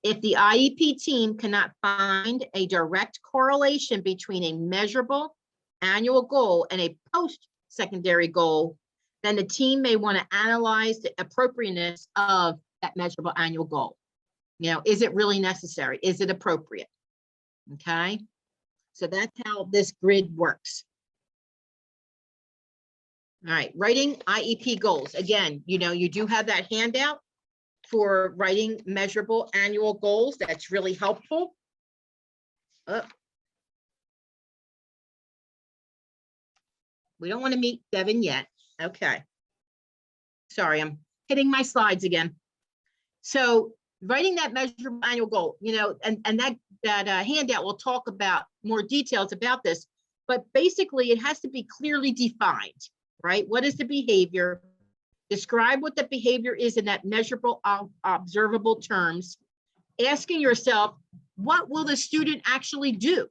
If the IEP team cannot find a direct correlation between a measurable annual goal and a post-secondary goal, then the team may want to analyze the appropriateness of that measurable annual goal. You know, is it really necessary? Is it appropriate? Okay, so that's how this grid works. All right, writing IEP goals. Again, you know, you do have that handout for writing measurable annual goals. That's really helpful. We don't want to meet Devon yet. Okay. Sorry, I'm hitting my slides again. So writing that measurable annual goal, you know, and that handout will talk about more details about this, but basically it has to be clearly defined, right? What is the behavior? Describe what the behavior is in that measurable, observable terms. Asking yourself, what will the student actually do?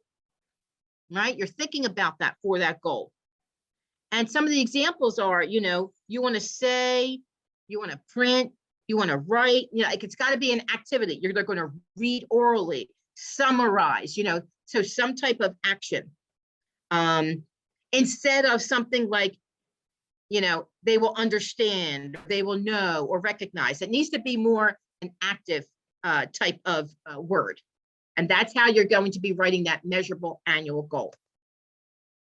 Right? You're thinking about that for that goal. And some of the examples are, you know, you want to say, you want to print, you want to write, you know, like it's got to be an activity. They're going to read orally, summarize, you know, so some type of action. Instead of something like, you know, they will understand, they will know or recognize. It needs to be more an active type of word. And that's how you're going to be writing that measurable annual goal.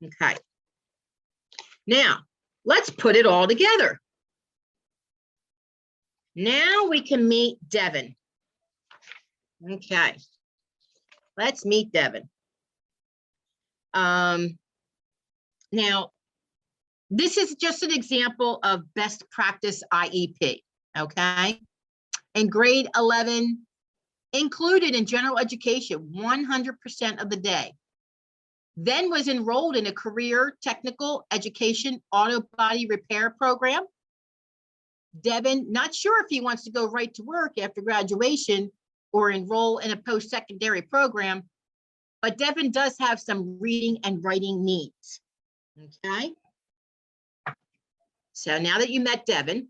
Okay. Now, let's put it all together. Now we can meet Devon. Okay. Let's meet Devon. Now, this is just an example of best practice IEP, okay? In grade 11, included in general education 100% of the day. then was enrolled in a career technical education auto body repair program. Devon, not sure if he wants to go right to work after graduation or enroll in a post-secondary program, but Devon does have some reading and writing needs, okay? So now that you met Devon,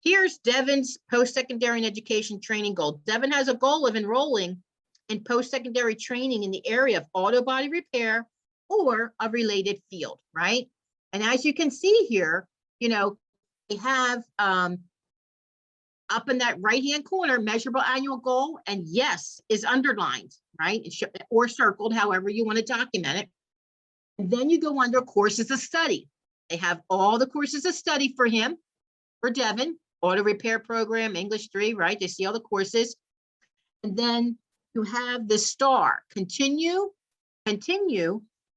here's Devon's post-secondary and education training goal. Devon has a goal of enrolling in post-secondary training in the area of auto body repair or a related field, right? And as you can see here, you know, they have up in that right-hand corner, measurable annual goal, and yes is underlined, right? Or circled, however you want to document it. And then you go under courses of study. They have all the courses of study for him, for Devon, auto repair program, English 3, right? They see all the courses. And then you have the star, continue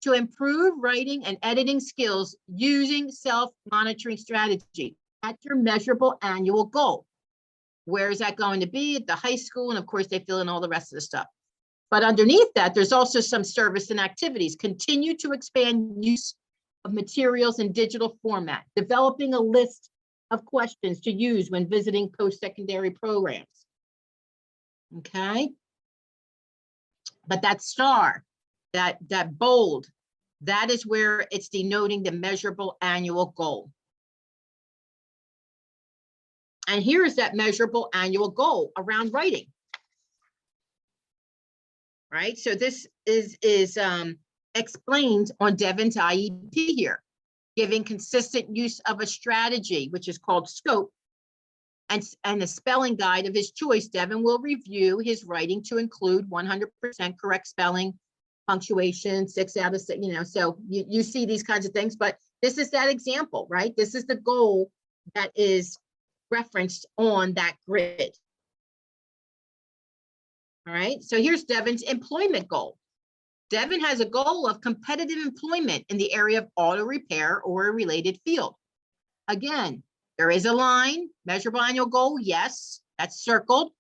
to improve writing and editing skills using self-monitoring strategy. That's your measurable annual goal. Where is that going to be? At the high school, and of course they fill in all the rest of the stuff. But underneath that, there's also some service and activities. Continue to expand use of materials in digital format, developing a list of questions to use when visiting post-secondary programs. Okay. But that star, that bold, that is where it's denoting the measurable annual goal. And here is that measurable annual goal around writing. Right, so this is explained on Devon's IEP here, giving consistent use of a strategy, which is called scope, and a spelling guide of his choice. Devon will review his writing to include 100% correct spelling, punctuation, 6 out of 6, you know, so you see these kinds of things, but this is that example, right? This is the goal that is referenced on that grid. All right, so here's Devon's employment goal. Devon has a goal of competitive employment in the area of auto repair or a related field. Again, there is a line, measurable annual goal, yes, that's circled.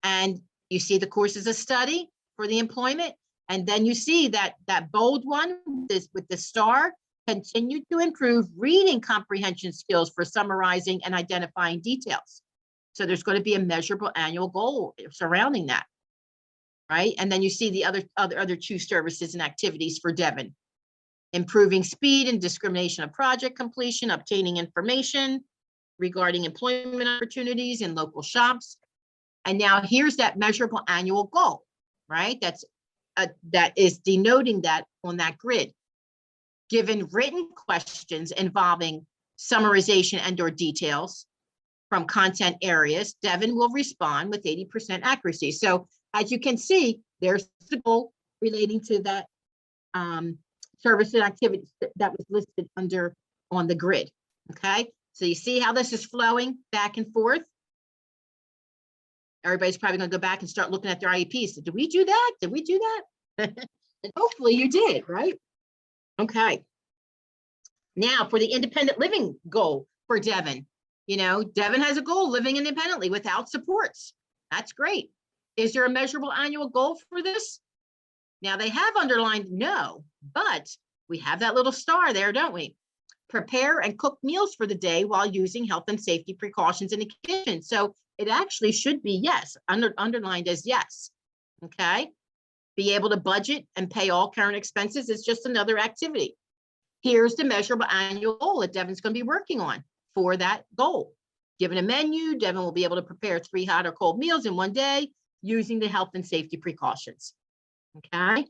And you see the courses of study for the employment. And then you see that bold one with the star, continue to improve reading comprehension skills for summarizing and identifying details. So there's going to be a measurable annual goal surrounding that, right? And then you see the other 2 services and activities for Devon. Improving speed and discrimination of project completion, obtaining information regarding employment opportunities in local shops. And now here's that measurable annual goal, right? That is denoting that on that grid. Given written questions involving summarization and/or details from content areas, Devon will respond with 80% accuracy. So as you can see, there's the goal relating to that service and activities that was listed under on the grid. Okay, so you see how this is flowing back and forth. Everybody's probably going to go back and start looking at their IEPs. So did we do that? Did we do that? And hopefully you did, right? Okay. Now for the independent living goal for Devon. You know, Devon has a goal living independently without supports. That's great. Is there a measurable annual goal for this? Now they have underlined no, but we have that little star there, don't we? Prepare and cook meals for the day while using health and safety precautions in the kitchen. So it actually should be yes, underlined as yes. Okay. Be able to budget and pay all current expenses is just another activity. Here's the measurable annual goal that Devon's going to be working on for that goal. Given a menu, Devon will be able to prepare 3 hot or cold meals in one day using the health and safety precautions. Okay.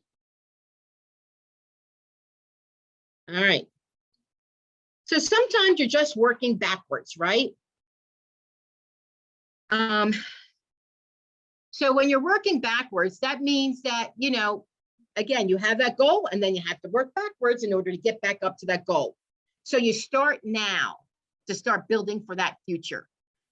All right. So sometimes you're just working backwards, right? So when you're working backwards, that means that, you know, again, you have that goal and then you have to work backwards in order to get back up to that goal. So you start now to start building for that future.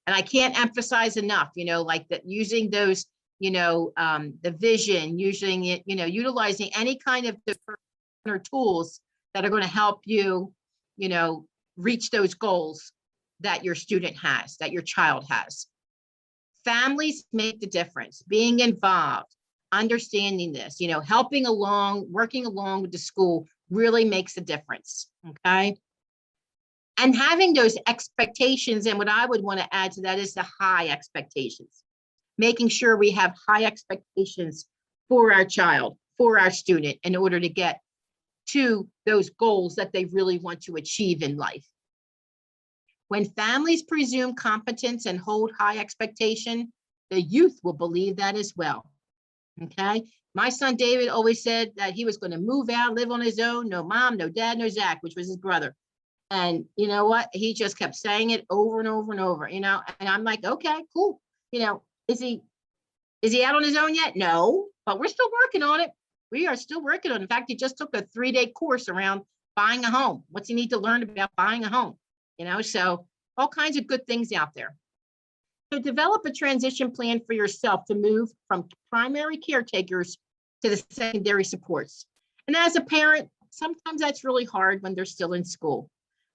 And I can't emphasize enough, you know, like that using those, you know, the vision, using it, you know, utilizing any kind of different tools that are going to help you, you know, reach those goals that your student has, that your child has. Families make the difference. Being involved, understanding this, helping along, working along with the school really makes a difference, okay? And having those expectations, and what I would want to add to that is the high expectations. Making sure we have high expectations for our child, for our student, in order to get to those goals that they really want to achieve in life. When families presume competence and hold high expectation, the youth will believe that as well. Okay. My son David always said that he was going to move out, live on his own, no mom, no dad, no Zach, which was his brother. And you know what? He just kept saying it over and over and over, and I'm like, okay, cool. Is he out on his own yet? No, but we're still working on it. We are still working on it. In fact, he just took a 3-day course around buying a home. What's he need to learn about buying a home? So all kinds of good things out there. So develop a transition plan for yourself to move from primary caretakers to the secondary supports. And as a parent, sometimes that's really hard when they're still in school.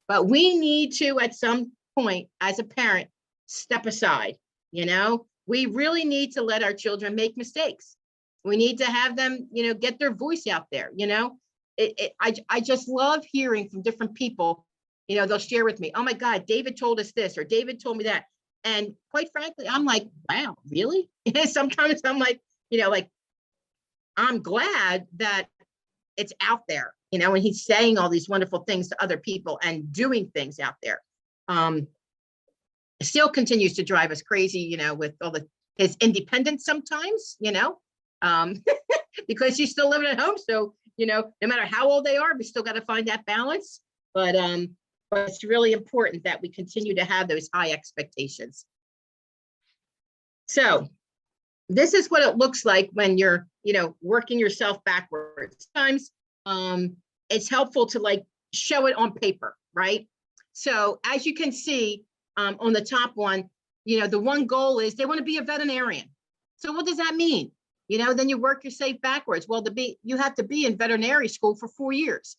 But we need to, at some point, as a parent, step aside. We really need to let our children make mistakes. We need to have them, get their voice out there. I just love hearing from different people. They'll share with me, oh my God, David told us this, or David told me that. And quite frankly, I'm like, wow, really? Sometimes I'm like, I'm glad that it's out there, and he's saying all these wonderful things to other people and doing things out there. Still continues to drive us crazy, with all his independence sometimes, because she's still living at home. So, no matter how old they are, we still got to find that balance. But it's really important that we continue to have those high expectations. So this is what it looks like when you're, working yourself backwards. Sometimes it's helpful to show it on paper, right? So as you can see on the top one, the one goal is they want to be a veterinarian. So what does that mean? Then you work yourself backwards. Well, you have to be in veterinary school for 4 years.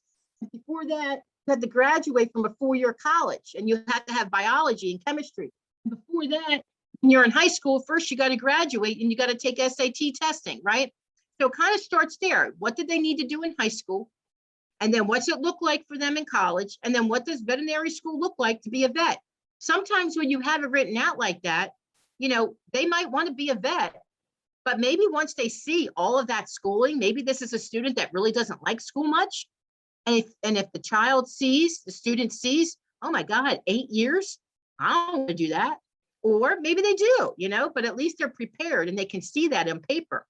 Before that, you had to graduate from a 4-year college, and you have to have biology and chemistry. Before that, when you're in high school, first you got to graduate and you got to take SAT testing, right? So it kind of starts there. What did they need to do in high school? And then what's it look like for them in college? And then what does veterinary school look like to be a vet? Sometimes when you have it written out like that, they might want to be a vet, but maybe once they see all of that schooling, maybe this is a student that really doesn't like school much. And if the student sees, oh my God, 8 years, I don't want to do that. Or maybe they do, but at least they're prepared and they can see that on paper,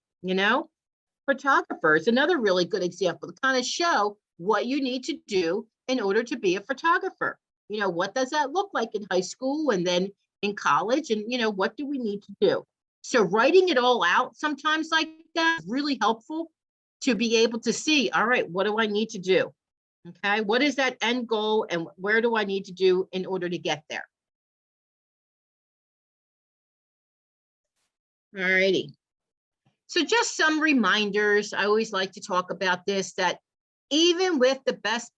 Photographers, another really good example to kind of show what you need to do in order to be a photographer. What does that look like in high school and then in college? And, what do we need to do? So writing it all out sometimes like that is really helpful to be able to see, all right, what do I need to do? Okay, what is that end goal and where do I need to do in order to get there? All righty. So just some reminders. I always like to talk about this, that even with the best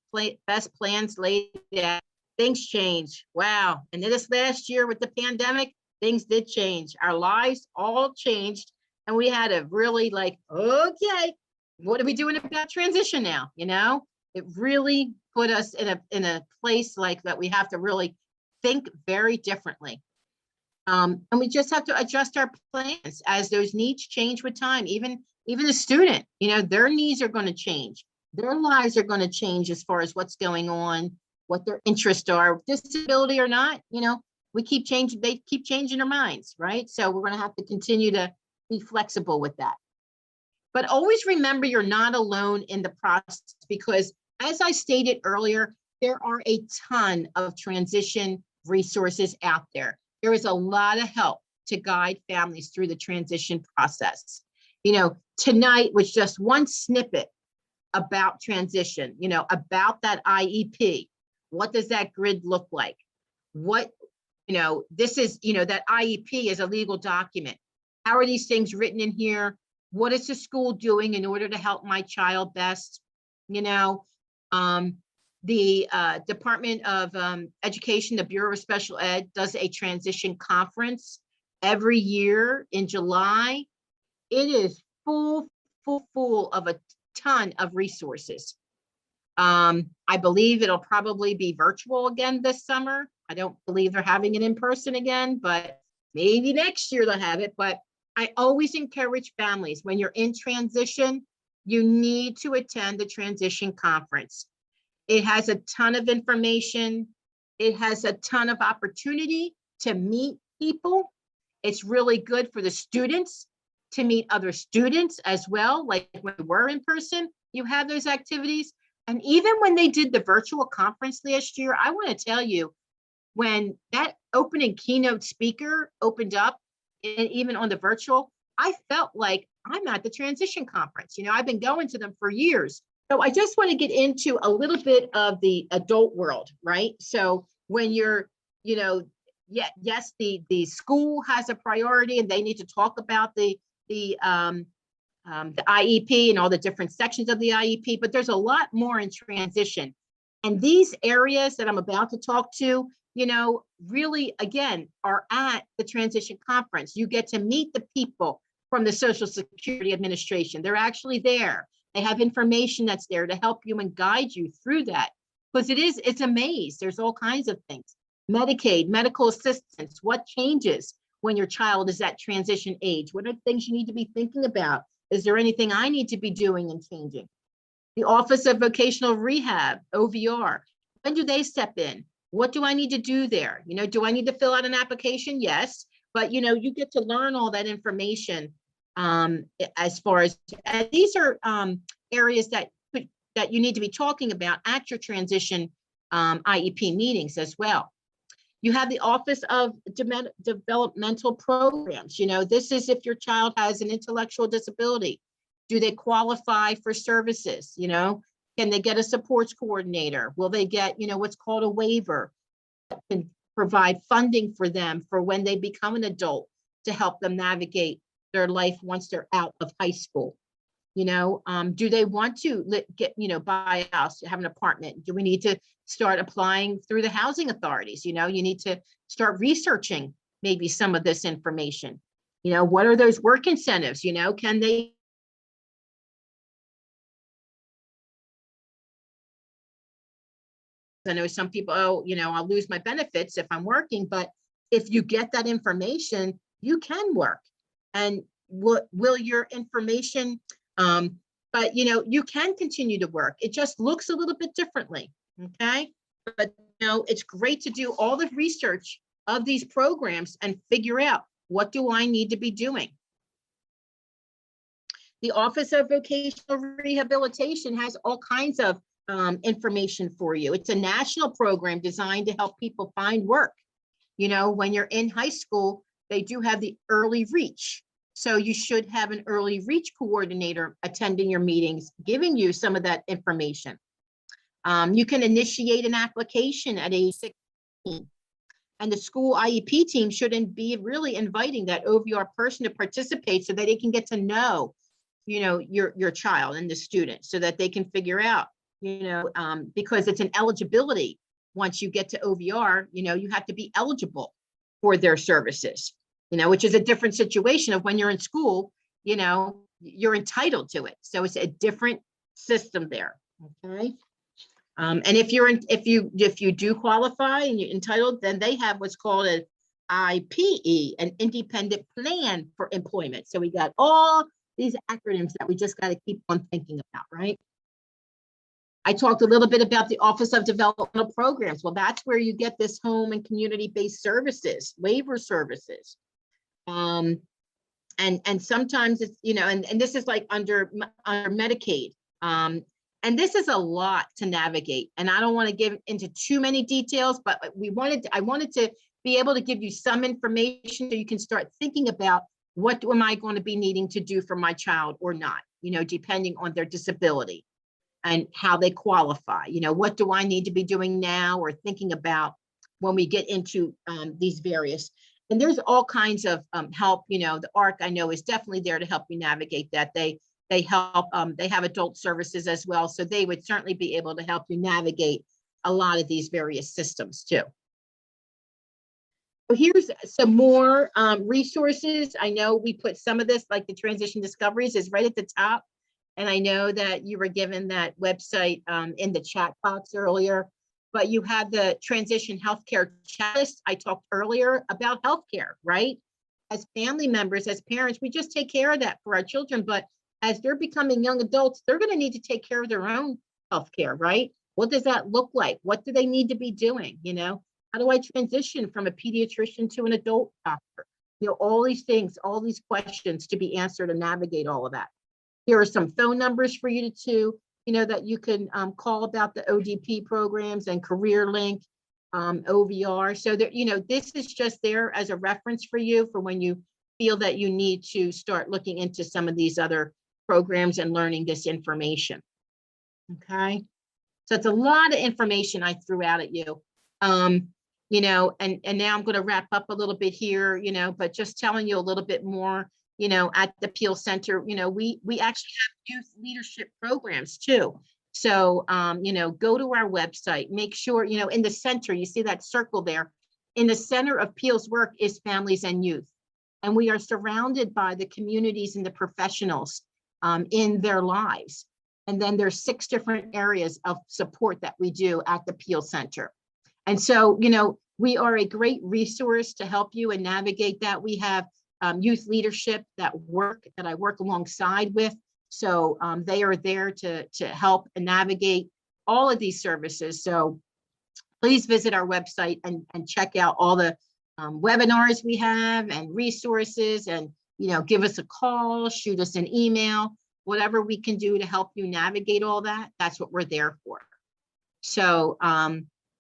plans laid out, things change. Wow. And then this last year with the pandemic, things did change. Our lives all changed. And we had to really okay, what are we doing about transition now? It really put us in a place like that. We have to really think very differently. And we just have to adjust our plans as those needs change with time. Even the student, their needs are going to change. Their lives are going to change as far as what's going on, what their interests are, disability or not. We keep changing. They keep changing their minds, right? So we're going to have to continue to be flexible with that. But always remember, you're not alone in the process, because as I stated earlier, there are a ton of transition resources out there. There is a lot of help to guide families through the transition process. Tonight was just one snippet about transition, about that IEP. What does that grid look like? What, this is, that IEP is a legal document. How are these things written in here? What is the school doing in order to help my child best? The Department of Education, the Bureau of Special Ed, does a transition conference every year in July. It is full of a ton of resources. I believe it'll probably be virtual again this summer. I don't believe they're having it in person again, but maybe next year they'll have it. But I always encourage families, when you're in transition, you need to attend the transition conference. It has a ton of information. It has a ton of opportunity to meet people. It's really good for the students to meet other students as well. Like when we were in person, you have those activities. And even when they did the virtual conference last year, I want to tell you, when that opening keynote speaker opened up, and even on the virtual, I felt like I'm at the transition conference. You know, I've been going to them for years. So I just want to get into a little bit of the adult world, right? So when you're, you know, yes, the school has a priority and they need to talk about the IEP and all the different sections of the IEP, but there's a lot more in transition. And these areas that I'm about to talk to, you know, really, again, are at the transition conference. You get to meet the people from the Social Security Administration. They're actually there. They have information that's there to help you and guide you through that. Because it's a maze. There's all kinds of things. Medicaid, medical assistance, what changes when your child is at transition age? What are things you need to be thinking about? Is there anything I need to be doing and changing? The Office of Vocational Rehab, OVR, when do they step in? What do I need to do there? You know, do I need to fill out an application? Yes, but you know, you get to learn all that information as far as, and these are areas that you need to be talking about at your transition IEP meetings as well. You have the Office of Developmental Programs. You know, this is if your child has an intellectual disability. Do they qualify for services? You know, can they get a supports coordinator? Will they get, you know, what's called a waiver that can provide funding for them for when they become an adult to help them navigate their life once they're out of high school? You know, do they want to get, you know, buy a house, have an apartment? Do we need to start applying through the housing authorities? You know, you need to start researching maybe some of this information. You know, what are those work incentives? You know, can they? I know some people, oh, you know, I'll lose my benefits if I'm working, but if you get that information, you can work. And will your information, but you know, you can continue to work. It just looks a little bit differently, okay? But you know, it's great to do all the research of these programs and figure out, what do I need to be doing? The Office of Vocational Rehabilitation has all kinds of information for you. It's a national program designed to help people find work. You know, when you're in high school, they do have the early reach. So you should have an early reach coordinator attending your meetings, giving you some of that information. You can initiate an application at age 16. And the school IEP team shouldn't be really inviting that OVR person to participate so that they can get to know, you know, your child and the student, so that they can figure out, you know, because it's an eligibility. Once you get to OVR, you know, you have to be eligible for their services, you know, which is a different situation of when you're in school, you know, you're entitled to it. So it's a different system there. Okay. And if you do qualify and you're entitled, then they have what's called an IPE, an independent plan for employment. So we got all these acronyms that we just got to keep on thinking about, right? I talked a little bit about the Office of Developmental Programs. Well, that's where you get this home and community-based services, waiver services. And sometimes it's, you know, and this is like under Medicaid. And this is a lot to navigate. And I don't want to get into too many details, but I wanted to be able to give you some information so you can start thinking about, what am I going to be needing to do for my child or not, you know, depending on their disability and how they qualify. You know, what do I need to be doing now or thinking about when we get into these various, and there's all kinds of help. You know, the ARC, I know, is definitely there to help you navigate that. They help, they have adult services as well. So they would certainly be able to help you navigate a lot of these various systems too. So here's some more resources. I know we put some of this, like the transition discoveries is right at the top. And I know that you were given that website in the chat box earlier, but you had the transition healthcare checklist. I talked earlier about healthcare, right? As family members, as parents, we just take care of that for our children, but as they're becoming young adults, they're going to need to take care of their own healthcare, right? What does that look like? What do they need to be doing? You know, how do I transition from a pediatrician to an adult doctor? You know, all these things, all these questions to be answered and navigate all of that. Here are some phone numbers for you to you know, that you can call about the ODP programs and Career Link, OVR. So that, you know, this is just there as a reference for you for when you feel that you need to start looking into some of these other programs and learning this information. Okay. So it's a lot of information I threw out at you. You know, and now I'm going to wrap up a little bit here, you know, but just telling you a little bit more, you know, at the PEAL Center, you know, we actually have youth leadership programs too. So, you know, go to our website, make sure, you know, in the center, you see that circle there. In the center of PEAL's work is families and youth. And we are surrounded by the communities and the professionals in their lives. And then there's 6 different areas of support that we do at the PEAL Center. And so, you know, we are a great resource to help you and navigate that. We have youth leadership that I work alongside with. So they are there to help and navigate all of these services. So please visit our website and check out all the webinars we have and resources, and, you know, give us a call, shoot us an email, whatever we can do to help you navigate all that. That's what we're there for. So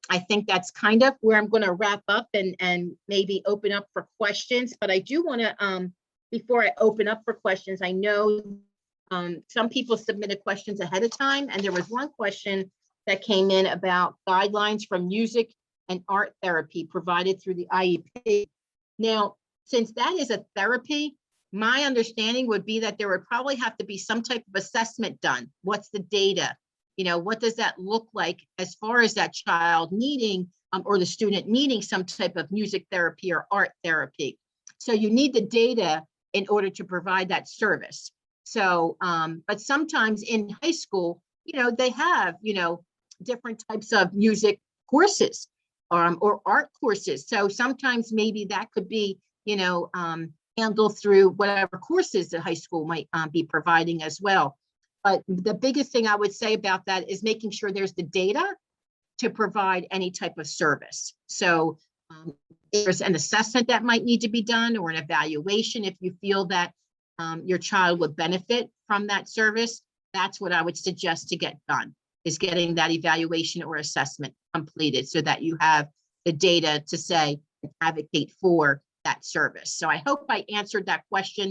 I think that's kind of where I'm going to wrap up and maybe open up for questions. But I do want to, before I open up for questions, I know some people submitted questions ahead of time, and there was one question that came in about guidelines from music and art therapy provided through the IEP. Now, since that is a therapy, my understanding would be that there would probably have to be some type of assessment done. What's the data? You know, what does that look like as far as that child needing or the student needing some type of music therapy or art therapy? So you need the data in order to provide that service. So, but sometimes in high school, you know, they have, you know, different types of music courses or art courses. So sometimes maybe that could be, you know, handled through whatever courses the high school might be providing as well. But the biggest thing I would say about that is making sure there's the data to provide any type of service. So there's an assessment that might need to be done, or an evaluation if you feel that your child would benefit from that service. That's what I would suggest to get done, is getting that evaluation or assessment completed so that you have the data to say, advocate for that service. So I hope I answered that question.